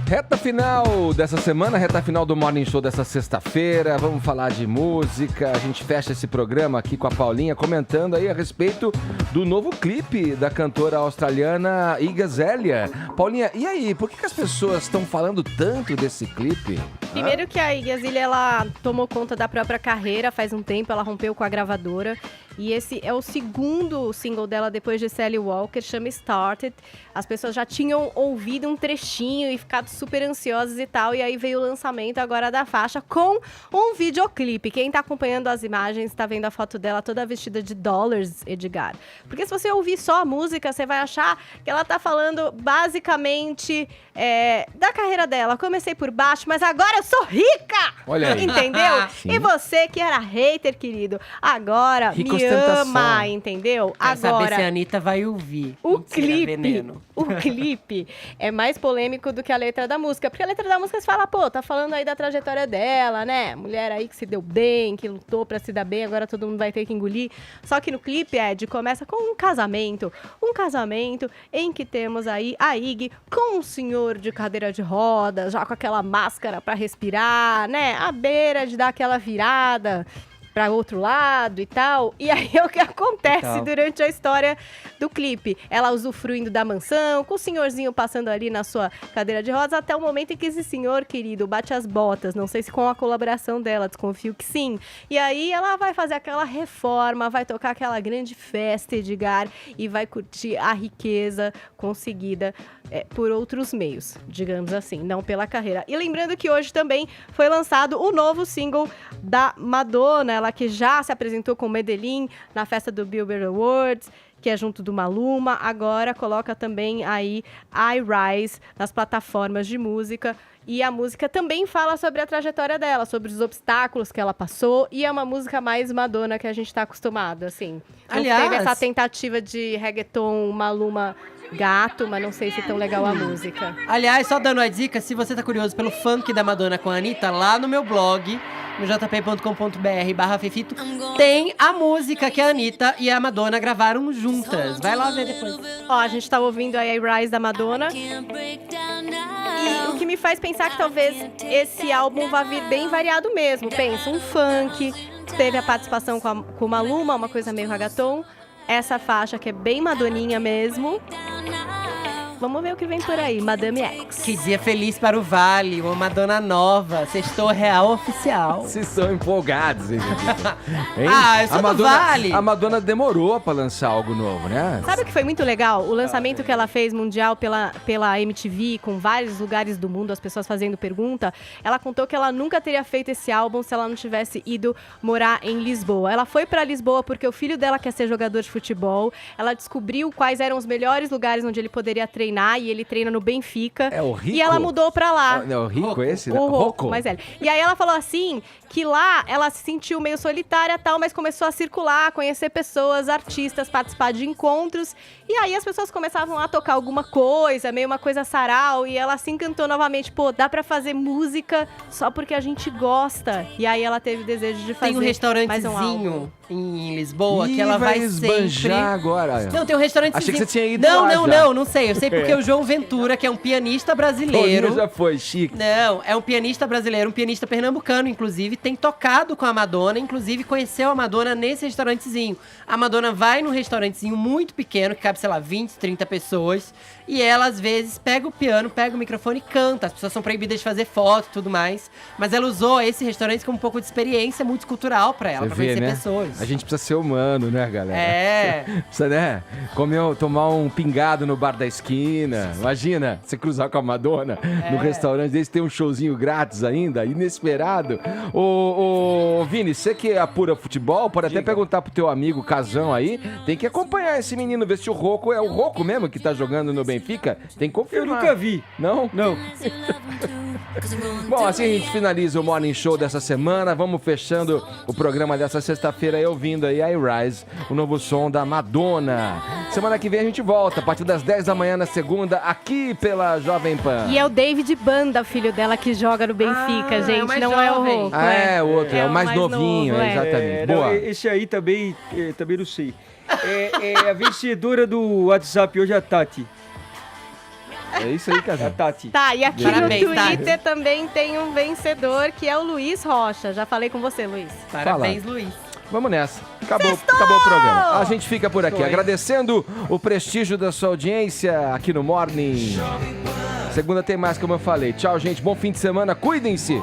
Reta final dessa semana, reta final do Morning Show dessa sexta-feira. Vamos falar de música. A gente fecha esse programa aqui com a Paulinha comentando aí a respeito do novo clipe da cantora australiana Iggy Azalea. Paulinha, e aí? Por que as pessoas estão falando tanto desse clipe? Primeiro que a Iggy Azalea, ela tomou conta da própria carreira faz um tempo, ela rompeu com a gravadora. E esse é o segundo single dela depois de Sally Walker, chama Started. As pessoas já tinham ouvido um trechinho e ficado super ansiosas e tal. E aí veio o lançamento agora da faixa com um videoclipe. Quem tá acompanhando as imagens tá vendo a foto dela toda vestida de dólares, Edgar. Porque se você ouvir só a música, você vai achar que ela tá falando basicamente da carreira dela. Comecei por baixo, mas agora eu sou rica! Olha aí. Entendeu? Sim. E você que era hater, querido, agora Rico me ama, entendeu? Quero saber se a Agora, Anitta vai ouvir. o Mentira, veneno. clipe é mais polêmico do que a letra da música. Porque a letra da música você fala, pô, tá falando aí da trajetória dela, né? Mulher aí que se deu bem, que lutou pra se dar bem, agora todo mundo vai ter que engolir. Só que no clipe, Ed, começa com um casamento. Um casamento em que temos aí a Iggy com um senhor de cadeira de rodas, já com aquela máscara pra respirar, né? À beira de dar aquela virada para outro lado e tal. E aí é o que acontece durante a história do clipe. Ela usufruindo da mansão, com o senhorzinho passando ali na sua cadeira de rodas, até o momento em que esse senhor, querido, bate as botas. Não sei se com a colaboração dela, desconfio que sim. E aí ela vai fazer aquela reforma, vai tocar aquela grande festa, Edgar, e vai curtir a riqueza conseguida por outros meios, digamos assim, não pela carreira. E lembrando que hoje também foi lançado o novo single da Madonna, ela que já se apresentou com Medellín na festa do Billboard Awards, que é junto do Maluma, agora coloca também aí I Rise nas plataformas de música. E a música também fala sobre a trajetória dela, sobre os obstáculos que ela passou. E é uma música mais Madonna que a gente tá acostumado, assim. Aliás, teve essa tentativa de reggaeton, Maluma gato, mas não sei se é tão legal a música. Aliás, só dando a dica, se você tá curioso pelo funk da Madonna com a Anitta, lá no meu blog, no jp.com.br/Fefito, tem a música que a Anitta e a Madonna gravaram juntas. Vai lá ver depois. Ó, a gente tá ouvindo aí a Rise da Madonna. E o que me faz pensar que talvez esse álbum vá vir bem variado mesmo. Pensa, um funk, teve a participação com o Maluma, uma coisa meio reggaeton. Essa faixa que é bem madoninha mesmo. Vamos ver o que vem por aí, Madame X. Que dia feliz para o Vale, uma Madonna nova, sextou real oficial. Vocês são empolgados, hein? Ah, eu sou do Vale. A Madonna demorou pra lançar algo novo, né? Sabe o que foi muito legal? O lançamento que ela fez mundial pela MTV, com vários lugares do mundo, as pessoas fazendo pergunta, ela contou que ela nunca teria feito esse álbum se ela não tivesse ido morar em Lisboa. Ela foi pra Lisboa porque o filho dela quer ser jogador de futebol, ela descobriu quais eram os melhores lugares onde ele poderia treinar, e ele treina no Benfica. É o Rico? E ela mudou pra lá. É o Rico esse? O Rocco, mais velho. E aí ela falou assim, que lá ela se sentiu meio solitária e tal, mas começou a circular, conhecer pessoas, artistas, participar de encontros. E aí as pessoas começavam a tocar alguma coisa, meio uma coisa sarau, e ela se encantou novamente. Pô, dá pra fazer música só porque a gente gosta. E aí ela teve o desejo de fazer Tem um restaurantezinho em Lisboa que ela vai sempre... agora. Não, tem um restaurantezinho. Achei que você tinha ido não, lá não, já. não sei. Eu sei porque o João Ventura, que é um pianista brasileiro... Toninho já foi, chique. Não, é um pianista brasileiro, um pianista pernambucano, inclusive, tem tocado com a Madonna, inclusive conheceu a Madonna nesse restaurantezinho. A Madonna vai num restaurantezinho muito pequeno, que cabe, sei lá, 20, 30 pessoas, e ela, às vezes, pega o piano, pega o microfone e canta. As pessoas são proibidas de fazer foto e tudo mais, mas ela usou esse restaurante como um pouco de experiência multicultural pra ela, pra conhecer pessoas. A gente precisa ser humano, né, galera? É. Precisa, né? Tomar um pingado no bar da esquina. Imagina, você cruzar com a Madonna no restaurante desse, tem um showzinho grátis ainda, inesperado. Ô, Vini, você que apura futebol, pode até perguntar pro teu amigo Casão aí, tem que acompanhar esse menino, ver se o Rocco é o Rocco mesmo que tá jogando no Benfica. Tem que confirmar. Eu nunca vi. Não? Não. Bom, assim a gente finaliza o Morning Show dessa semana. Vamos fechando o programa dessa sexta-feira aí, ouvindo aí I Rise, o novo som da Madonna. Semana que vem a gente volta, a partir das 10 da manhã na segunda, aqui pela Jovem Pan. E é o David Banda, filho dela, que joga no Benfica, gente. Não é o Rocco. Ah, é o outro, é o mais novinho, novo, exatamente. Não, Boa. esse aí também não sei. A vencedora do WhatsApp hoje é a Tati. É isso aí, Casão. A Tati. Tá, e aqui Parabéns, no Twitter também tem um vencedor, que é o Luiz Rocha. Já falei com você, Luiz. Parabéns, Luiz. Vamos nessa. Acabou o programa. A gente fica por aqui, agradecendo o prestígio da sua audiência aqui no Morning. Segunda tem mais, como eu falei. Tchau, gente. Bom fim de semana. Cuidem-se.